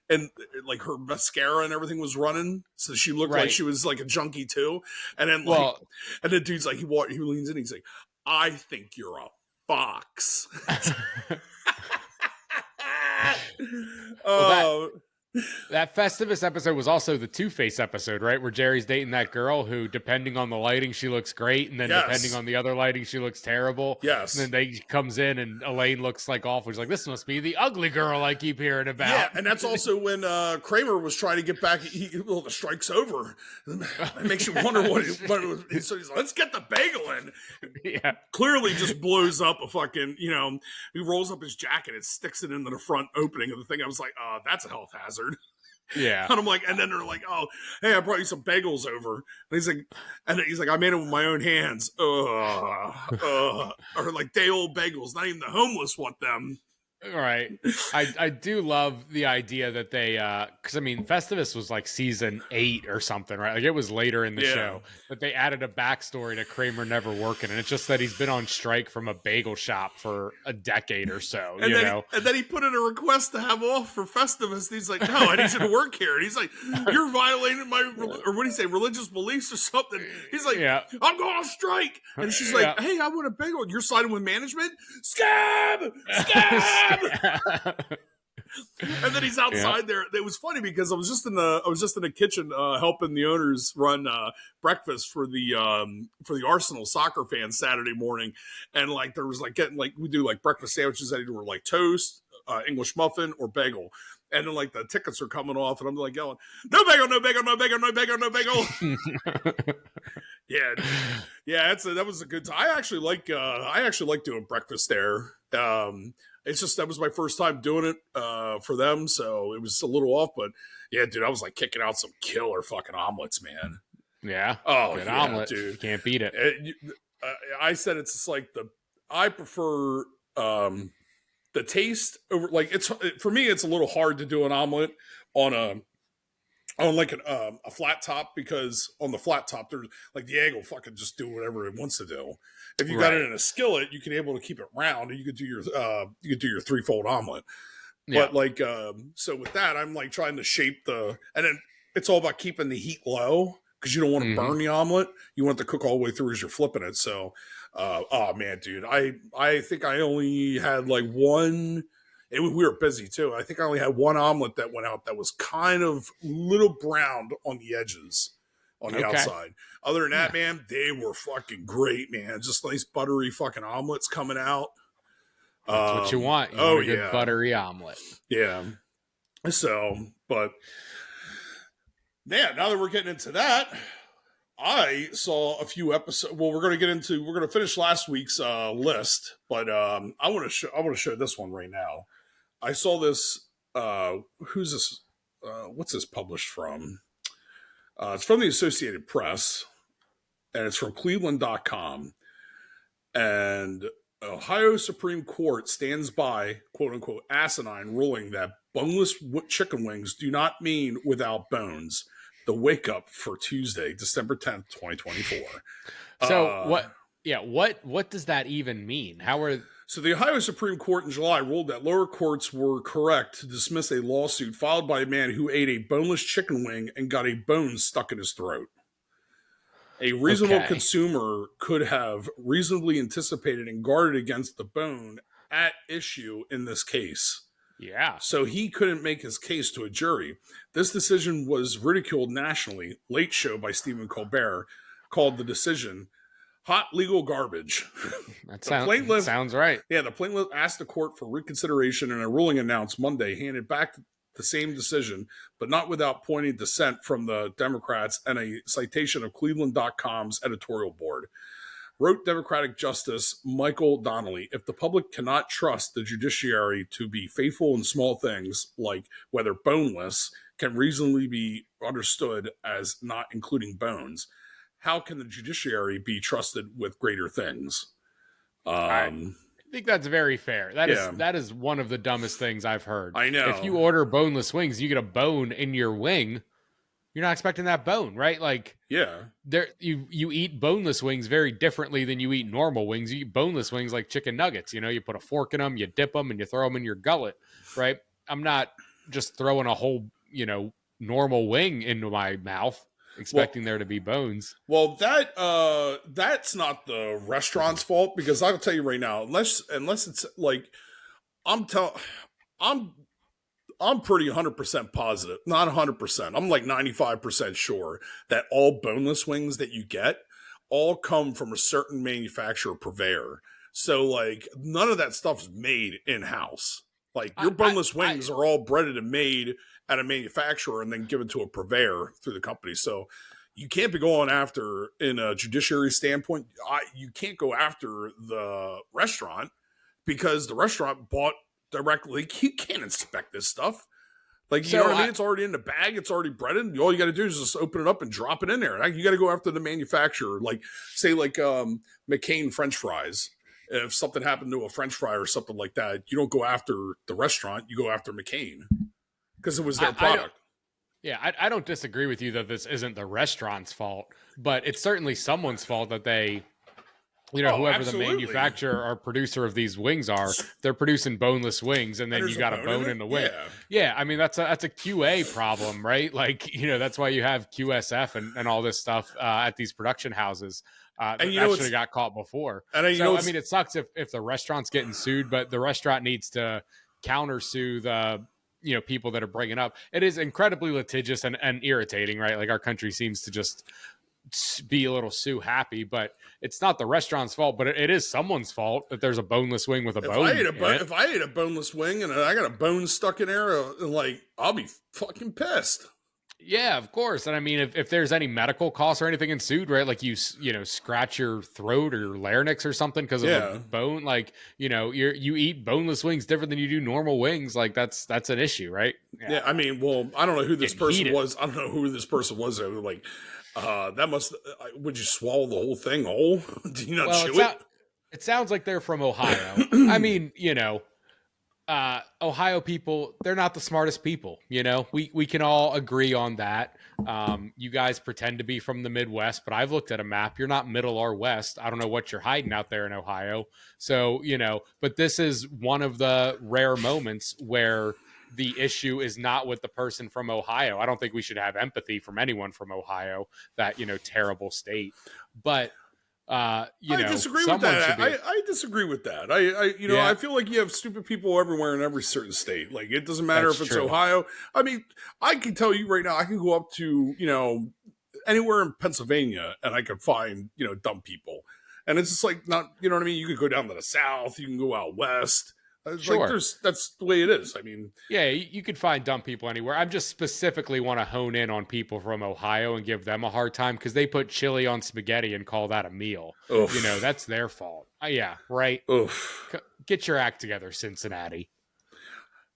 and like her mascara and everything was running, so she looked like she was like a junkie too. And then and the dude's like, he leans in, he's like, I think you're a fox. That Festivus episode was also the Two-Face episode, right? Where Jerry's dating that girl who, depending on the lighting, she looks great. And then depending on the other lighting, she looks terrible. Yes. And then they comes in and Elaine looks like awful. She's like, this must be the ugly girl I keep hearing about. Yeah, and that's also when Kramer was trying to get back. The strike's over. It makes you wonder what it was. So he's like, let's get the bagel in. Yeah. Clearly just blows up a fucking, he rolls up his jacket and sticks it into the front opening of the thing. I was like, that's a health hazard. Yeah. And I'm like, and then they're like, oh, hey, I brought you some bagels over. And he's like, I made them with my own hands. Or like day old bagels. Not even the homeless want them. Right. I do love the idea that they, because I mean, Festivus was like season 8 or something, right? Like it was later in the show, but they added a backstory to Kramer never working, and it's just that he's been on strike from a bagel shop for a decade or so. And then he put in a request to have off for Festivus. And he's like, no, I need you to work here. And he's like, you're violating my, or what do you say, religious beliefs or something? He's like, I'm going on strike. And she's like, hey, I want a bagel. You're siding with management? Scab! And then he's outside there. It was funny because I was just in the kitchen helping the owners run breakfast for the Arsenal soccer fans Saturday morning, and like there was like getting like we do like breakfast sandwiches that either were like toast, English muffin, or bagel. And then like the tickets are coming off, and I'm like yelling, "No bagel, no bagel, no bagel, no bagel, no bagel." That was a good time. I actually like doing breakfast there. It's just that was my first time doing it for them, so it was a little off. But yeah, dude, I was like kicking out some killer fucking omelets, man. Yeah, good omelet, dude. You can't beat it. I said it's just like I prefer the taste over like for me. It's a little hard to do an omelet on a flat top, because on the flat top there's like the egg will fucking just do whatever it wants to do. If you got it in a skillet, you can able to keep it round, and you could do your threefold omelet. Yeah. But like so with that, I'm like trying to shape and then it's all about keeping the heat low, because you don't want to burn the omelet. You want it to cook all the way through as you're flipping it. So oh man, dude, I think I only had like one. We were busy too. I think I only had one omelet that went out that was kind of little browned on the edges on the outside. Other than that, man, they were fucking great, man. Just nice buttery fucking omelets coming out. That's what you want. You want a good buttery omelet. Yeah. So, but man, now that we're getting into that, I saw a few episodes. Well, we're going to finish last week's list, but I want to show this one right now. I saw this. Who's this? What's this published from? It's from the Associated Press, and it's from Cleveland.com. And Ohio Supreme Court stands by, quote unquote, asinine ruling that boneless chicken wings do not mean without bones. The wake up for Tuesday, December 10th, 2024. So Yeah, what does that even mean? How are So the Ohio Supreme Court in July ruled that lower courts were correct to dismiss a lawsuit filed by a man who ate a boneless chicken wing and got a bone stuck in his throat. A reasonable okay? consumer could have reasonably anticipated and guarded against the bone at issue in this case. Yeah, So he couldn't make his case to a jury. This decision was ridiculed nationally. Late Show by Stephen Colbert called the decision hot legal garbage. that The plaintiff, sounds right. the plaintiff asked the court for reconsideration, and a ruling announced Monday handed back the same decision, but not without pointing dissent from the Democrats and a citation of Cleveland.com's editorial board. Wrote Democratic Justice Michael Donnelly, if the public cannot trust the judiciary to be faithful in small things, like whether boneless can reasonably be understood as not including bones, how can the judiciary be trusted with greater things? I think that's very fair. Yeah. That is one of the dumbest things I've heard. I know. If you order boneless wings, you get a bone in your wing. You're not expecting that bone, right? Like, Yeah. you eat boneless wings very differently than you eat normal wings. You eat boneless wings like chicken nuggets. You know, you put a fork in them, you dip them, and you throw them in your gullet, right? I'm not just throwing a whole, normal wing into my mouth expecting there to be bones. Well, that's not the restaurant's fault, because I'll tell you right now, unless it's like I'm pretty 100% positive, not 100%. I'm like 95% sure that all boneless wings that you get all come from a certain manufacturer purveyor. So like none of that stuff is made in-house. Like your boneless wings are all breaded and made at a manufacturer and then given to a purveyor through the company. So you can't be going after, in a judiciary standpoint, you can't go after the restaurant because the restaurant bought directly. You can't inspect this stuff. Like, you know what I mean? It's already in the bag. It's already breaded. All you got to do is just open it up and drop it in there. You got to go after the manufacturer. Like, say, McCain French fries. If something happened to a French fry or something like that, you don't go after the restaurant. You go after McCain because it was their product. I don't disagree with you that this isn't the restaurant's fault, but it's certainly someone's fault that they, whoever absolutely. the manufacturer or producer of these wings are, they're producing boneless wings, and then you got a bone in the wing. Yeah, I mean that's a QA problem, right? Like, that's why you have QSF and all this stuff at these production houses. And that should have got caught before. And it sucks if the restaurant's getting sued, but the restaurant needs to countersue the people that are bringing up. It is incredibly litigious and irritating, right? Like our country seems to just be a little sue happy, but it's not the restaurant's fault, but it is someone's fault that there's a boneless wing with a bone. If I ate a boneless wing and I got a bone stuck in there, I'll be fucking pissed. Yeah, of course. And I mean, if there's any medical costs or anything ensued, right? Like you scratch your throat or your larynx or something because of a bone, like, you eat boneless wings different than you do normal wings. Like that's an issue, right? Yeah. I mean, well, I don't know who this person was. I don't know who this person was. Like, that must, would you swallow the whole thing whole? Do you not chew it? It sounds like they're from Ohio. I mean, Ohio people, they're not the smartest people. We can all agree on that. You guys pretend to be from the Midwest, but I've looked at a map. You're not middle or west. I don't know what you're hiding out there in Ohio. So, but this is one of the rare moments where the issue is not with the person from Ohio. I don't think we should have empathy from anyone from Ohio, that, terrible state. But I disagree with that. I disagree with that. I feel like you have stupid people everywhere in every certain state. Like, it doesn't matter if it's true. Ohio. I mean, I can tell you right now, I can go up to, anywhere in Pennsylvania and I can find, dumb people. And it's just like, not, you know what I mean? You could go down to the South, you can go out West. Sure. Like, that's the way it is. I mean, yeah, you could find dumb people anywhere. I just specifically want to hone in on people from Ohio and give them a hard time because they put chili on spaghetti and call that a meal. Oof. That's their fault. Yeah, right. Oof. Get your act together, Cincinnati.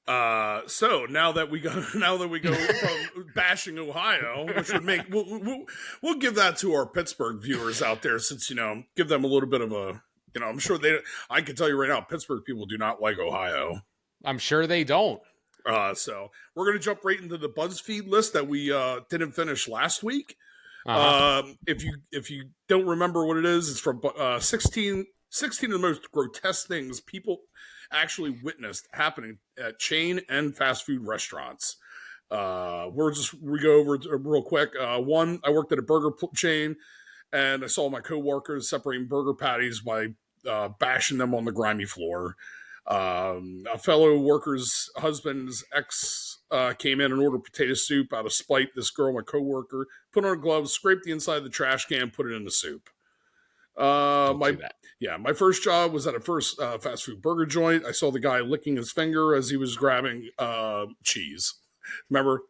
So now that we go from bashing Ohio, which would make we'll give that to our Pittsburgh viewers out there, since give them a little bit of a. I'm sure I can tell you right now, Pittsburgh people do not like Ohio. I'm sure they don't. So we're going to jump right into the BuzzFeed list that we didn't finish last week. If you don't remember what it is, it's from 16 of the most grotesque things people actually witnessed happening at chain and fast food restaurants. We go over it real quick. One, I worked at a burger chain, and I saw my coworkers separating burger patties by bashing them on the grimy floor. A fellow worker's husband's ex came in and ordered potato soup out of spite. This girl, my coworker, put on her gloves, scraped the inside of the trash can, put it in the soup. Don't My do that. Yeah, my first job was at a first fast food burger joint. I saw the guy licking his finger as he was grabbing cheese. Remember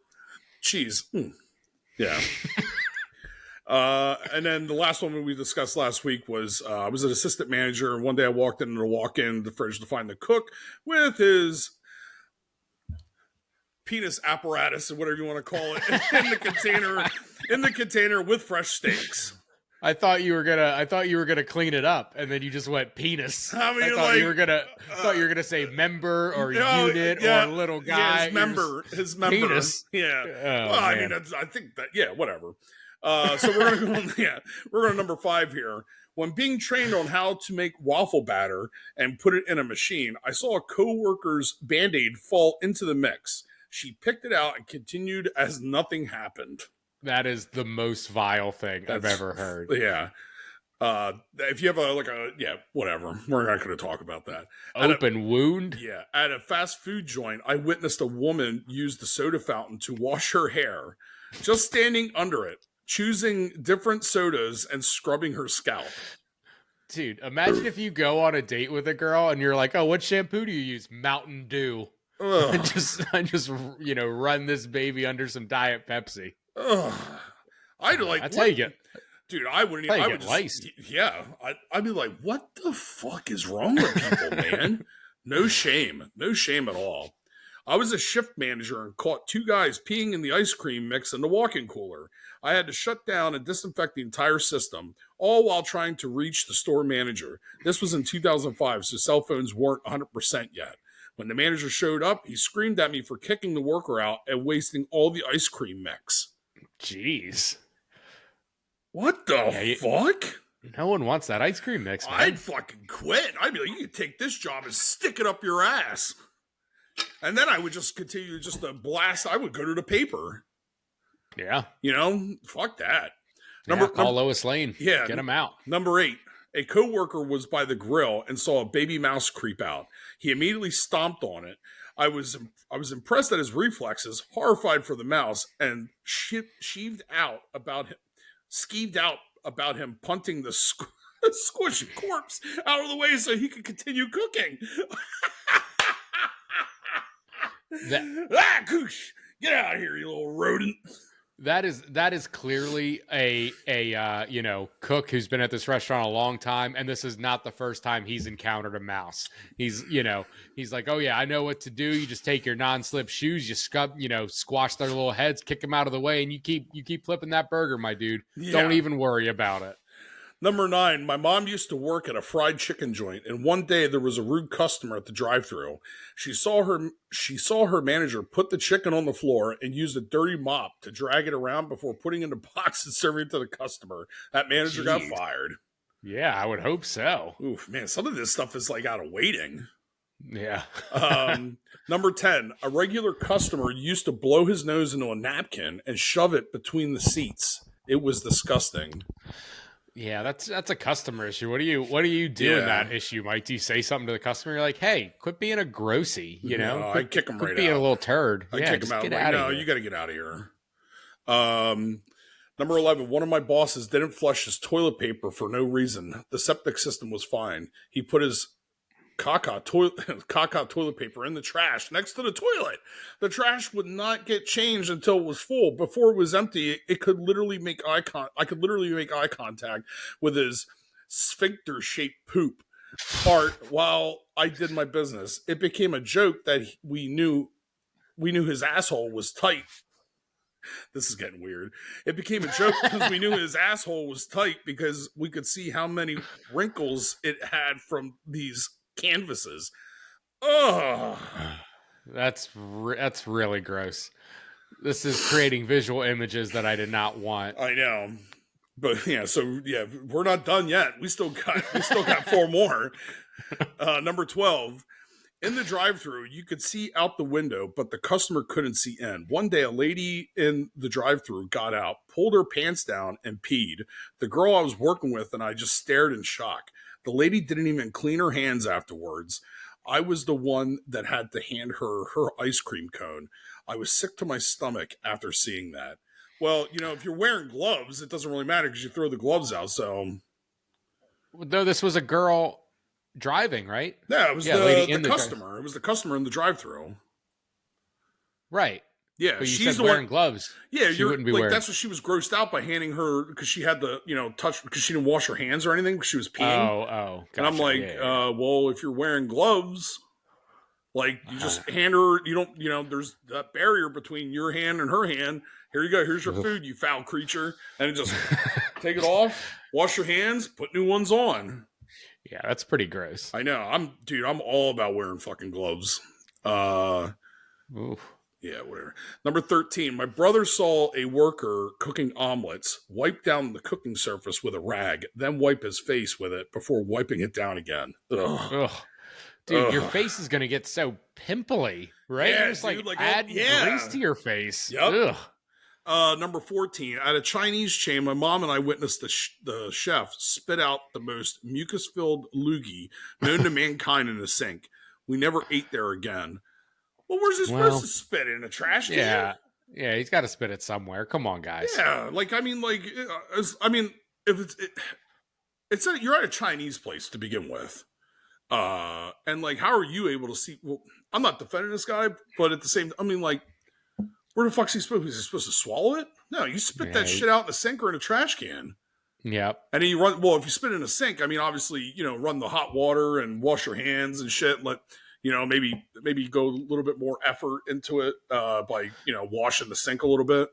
cheese? Yeah. And then the last one we discussed last week was I was an assistant manager, and one day I walked into the fridge to find the cook with his penis apparatus, or whatever you want to call it, in the container with fresh steaks. I thought you were gonna clean it up, and then you just went penis. I mean, thought you were gonna say member or unit or little guy. Yeah, his member. Penis. Yeah. Oh, I mean, I think that. Yeah, whatever. So we're going to number 5 here. When being trained on how to make waffle batter and put it in a machine, I saw a coworker's Band-Aid fall into the mix. She picked it out and continued as nothing happened. That is the most vile thing I've ever heard. Yeah. If you have whatever. We're not going to talk about that. Open wound? Yeah. At a fast food joint, I witnessed a woman use the soda fountain to wash her hair, just standing under it, choosing different sodas and scrubbing her scalp. Dude, imagine if you go on a date with a girl and you're like, "Oh, what shampoo do you use?" Mountain Dew. I just run this baby under some Diet Pepsi. That's how you get. Dude, I wouldn't even. I would just, laced. Yeah, I'd be like, "What the fuck is wrong with people, man?" No shame at all. I was a shift manager and caught 2 guys peeing in the ice cream mix in the walk-in cooler. I had to shut down and disinfect the entire system, all while trying to reach the store manager. This was in 2005, so cell phones weren't 100% yet. When the manager showed up, he screamed at me for kicking the worker out and wasting all the ice cream mix. Jeez. What the fuck? No one wants that ice cream mix, man. I'd fucking quit. I'd be like, you can take this job and stick it up your ass. And then I would just continue just to blast. I would go to the paper. Yeah. Fuck that. Call Lois Lane. Yeah. Get him out. Number 8. A coworker was by the grill and saw a baby mouse creep out. He immediately stomped on it. I was impressed at his reflexes, horrified for the mouse, and skeeved out about him punting the squishy corpse out of the way so he could continue cooking. Goosh! Get out of here, you little rodent. That is clearly a cook who's been at this restaurant a long time, and this is not the first time he's encountered a mouse. He's like, "Oh yeah, I know what to do. You just take your non-slip shoes, you squash their little heads, kick them out of the way, and you keep flipping that burger, my dude. Yeah. Don't even worry about it." Number 9, my mom used to work at a fried chicken joint, and one day there was a rude customer at the drive-thru. She saw her manager put the chicken on the floor and used a dirty mop to drag it around before putting it in a box and serving it to the customer. That manager got fired. Yeah, I would hope so. Oof, man, some of this stuff is like out of waiting. Yeah. Number 10, a regular customer used to blow his nose into a napkin and shove it between the seats. It was disgusting. Yeah, that's a customer issue. What do you do in that issue, Mike? Do you say something to the customer? You're like, "Hey, quit being a grossy," No, I kick him right out. Quit being a little turd. I kick him out. You got to get out of here. Number 11, one of my bosses didn't flush his toilet paper for no reason. The septic system was fine. He put his caca toilet paper in the trash next to the toilet. The trash would not get changed until it was full. Before it was empty, I could literally make eye contact with his sphincter-shaped poop part while I did my business. It became a joke that we knew his asshole was tight. This is getting weird. It became a joke because we knew his asshole was tight because we could see how many wrinkles it had from these canvases. Oh, that's really gross. This is creating visual images that I did not want. I know. But yeah, so yeah, we're not done yet. We still got 4 more. Number 12. In the drive-thru, you could see out the window, but the customer couldn't see in. One day, a lady in the drive-thru got out, pulled her pants down, and peed. The girl I was working with and I just stared in shock. The lady didn't even clean her hands afterwards. I was the one that had to hand her ice cream cone. I was sick to my stomach after seeing that. Well, if you're wearing gloves, it doesn't really matter because you throw the gloves out, so... No, this was a girl driving, right? Yeah, it was the customer. It was the customer in the drive-thru. Right. Yeah, but she's said wearing gloves. Yeah, she wouldn't be wearing. That's what she was grossed out by handing her because she had the touch because she didn't wash her hands or anything because she was peeing. Oh, gotcha. And I'm like, well, if you're wearing gloves, like you just hand her. You don't, there's that barrier between your hand and her hand. Here you go. Here's your food, you foul creature, and just take it off, wash your hands, put new ones on. Yeah, that's pretty gross. I know. I'm all about wearing fucking gloves. Oof. Yeah, whatever. Number 13. My brother saw a worker cooking omelets, wipe down the cooking surface with a rag, then wipe his face with it before wiping it down again. Ugh. Dude, your face is going to get so pimply, right? Yeah, just add grease to your face. Yep. Number 14. At a Chinese chain, my mom and I witnessed the chef spit out the most mucus-filled loogie known to mankind in a sink. We never ate there again. Well, where's he supposed to spit in a trash can? Yeah, he's got to spit it somewhere. Come on, guys. Yeah, if it's you're at a Chinese place to begin with, and how are you able to see? Well, I'm not defending this guy, but at the same, where the fuck's he supposed? Is he supposed to swallow it? No, you spit that shit out in a sink or in a trash can. Yep. And then you run. Well, if you spit in a sink, obviously, run the hot water and wash your hands and shit. Maybe go a little bit more effort into it by washing the sink a little bit.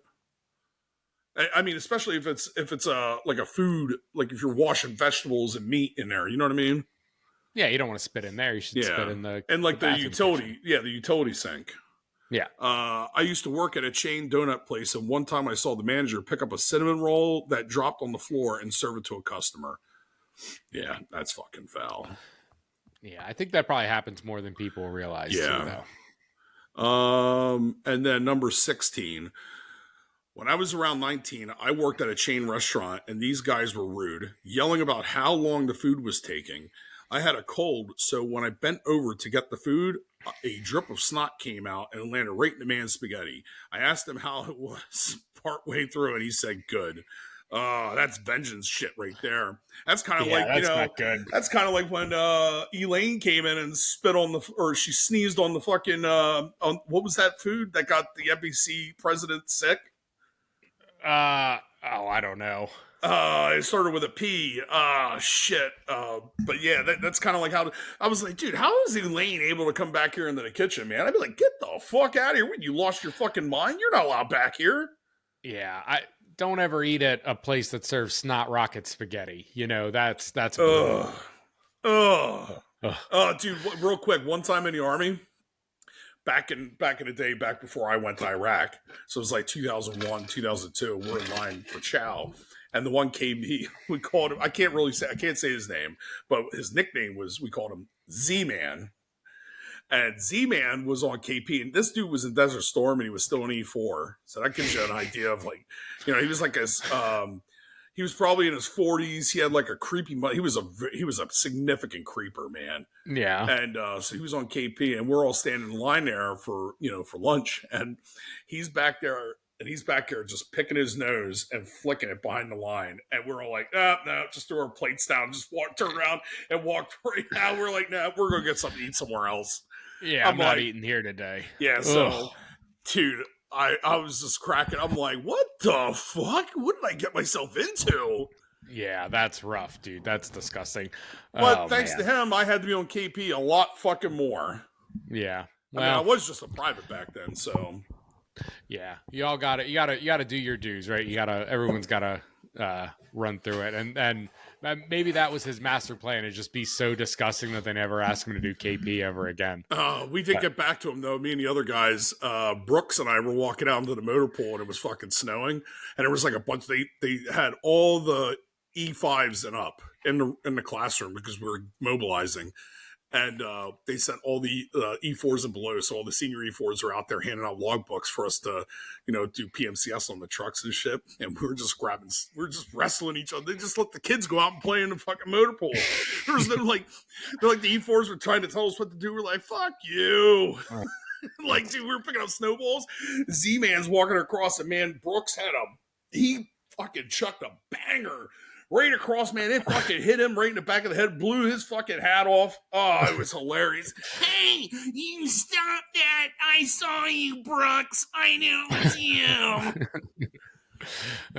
Especially if it's like a food, like if you're washing vegetables and meat in there, you know what I mean? Yeah, you don't want to spit in there. You should spit in the utility, the utility sink. Yeah. I used to work at a chain donut place, and one time I saw the manager pick up a cinnamon roll that dropped on the floor and serve it to a customer. Yeah, that's fucking foul. Yeah, I think that probably happens more than people realize. Yeah. Too, and then number 16. When I was around 19, I worked at a chain restaurant, and these guys were rude, yelling about how long the food was taking. I had a cold, so when I bent over to get the food, a drip of snot came out and landed right in the man's spaghetti. I asked him how it was partway through, and he said, good. That's vengeance shit right there. That's kind of not good. That's kind of like when Elaine came in and she sneezed on the fucking on what was that food that got the NBC president sick? I don't know. It started with a P. Shit. But yeah, that's kind of like how I was like, dude, how is Elaine able to come back here into the kitchen, man? I'd be like, get the fuck out of here! When you lost your fucking mind, you're not allowed back here. Yeah, I don't ever eat at a place that serves snot-rocket spaghetti. That's. Dude, real quick. One time in the Army, back in the day, back before I went to Iraq, so it was like 2001, 2002. We're in line for chow, and the one KB, we called him. I can't say his name, but his nickname was, we called him Z-Man. And Z-Man was on KP, and this dude was in Desert Storm, and he was still in E4. So that gives you an idea of he was like he was probably in his 40s. He had like a creepy, he was a significant creeper, man. Yeah. And so he was on KP, and we're all standing in line there for lunch, and he's back there just picking his nose and flicking it behind the line. And we're all like, no, just threw our plates down, just turned around and walked right out. We're like, nah, we're going to get something to eat somewhere else. Yeah, I'm not eating here today. Yeah, so, dude, I was just cracking. I'm like, what the fuck? What did I get myself into? Yeah, that's rough, dude. That's disgusting. But thanks to him, I had to be on KP a lot fucking more. Yeah. Well, I was just a private back then, so... Yeah, you all got it. You got to do your dues, right? Everyone's got to run through it, and maybe that was his master plan, to just be so disgusting that they never ask him to do KP ever again. We did get back to him though. Me and the other guys, Brooks and I, were walking out into the motor pool, and it was fucking snowing, and it was like a bunch. They had all the E5s and up in the classroom because we were mobilizing. And they sent all the E4s and below, so all the senior E4s are out there handing out logbooks for us to, do PMCS on the trucks and shit. And we were just wrestling each other. They just let the kids go out and play in the fucking motor pool. There was no the E4s were trying to tell us what to do. We're like, fuck you. Like, dude, we were picking up snowballs. Z-Man's walking across, and man, Brooks he fucking chucked a banger right across, man. It fucking hit him right in the back of the head, blew his fucking hat off. Oh, it was hilarious. Hey, you stop that. I saw you, Brooks. I knew it was you.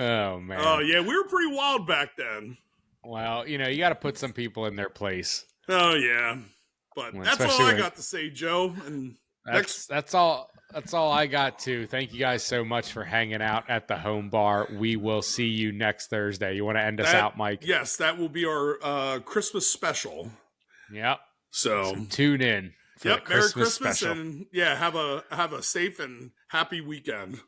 Oh, man. Oh, yeah, we were pretty wild back then. Well, you got to put some people in their place. Oh, yeah. But that's all I got to say, Joe. And that's all I got to. Thank you guys so much for hanging out at the home bar. We will see you next Thursday. You want to end us out, Mike? Yes, that will be our Christmas special. Yep. So tune in. Merry Christmas special. And have a safe and happy weekend.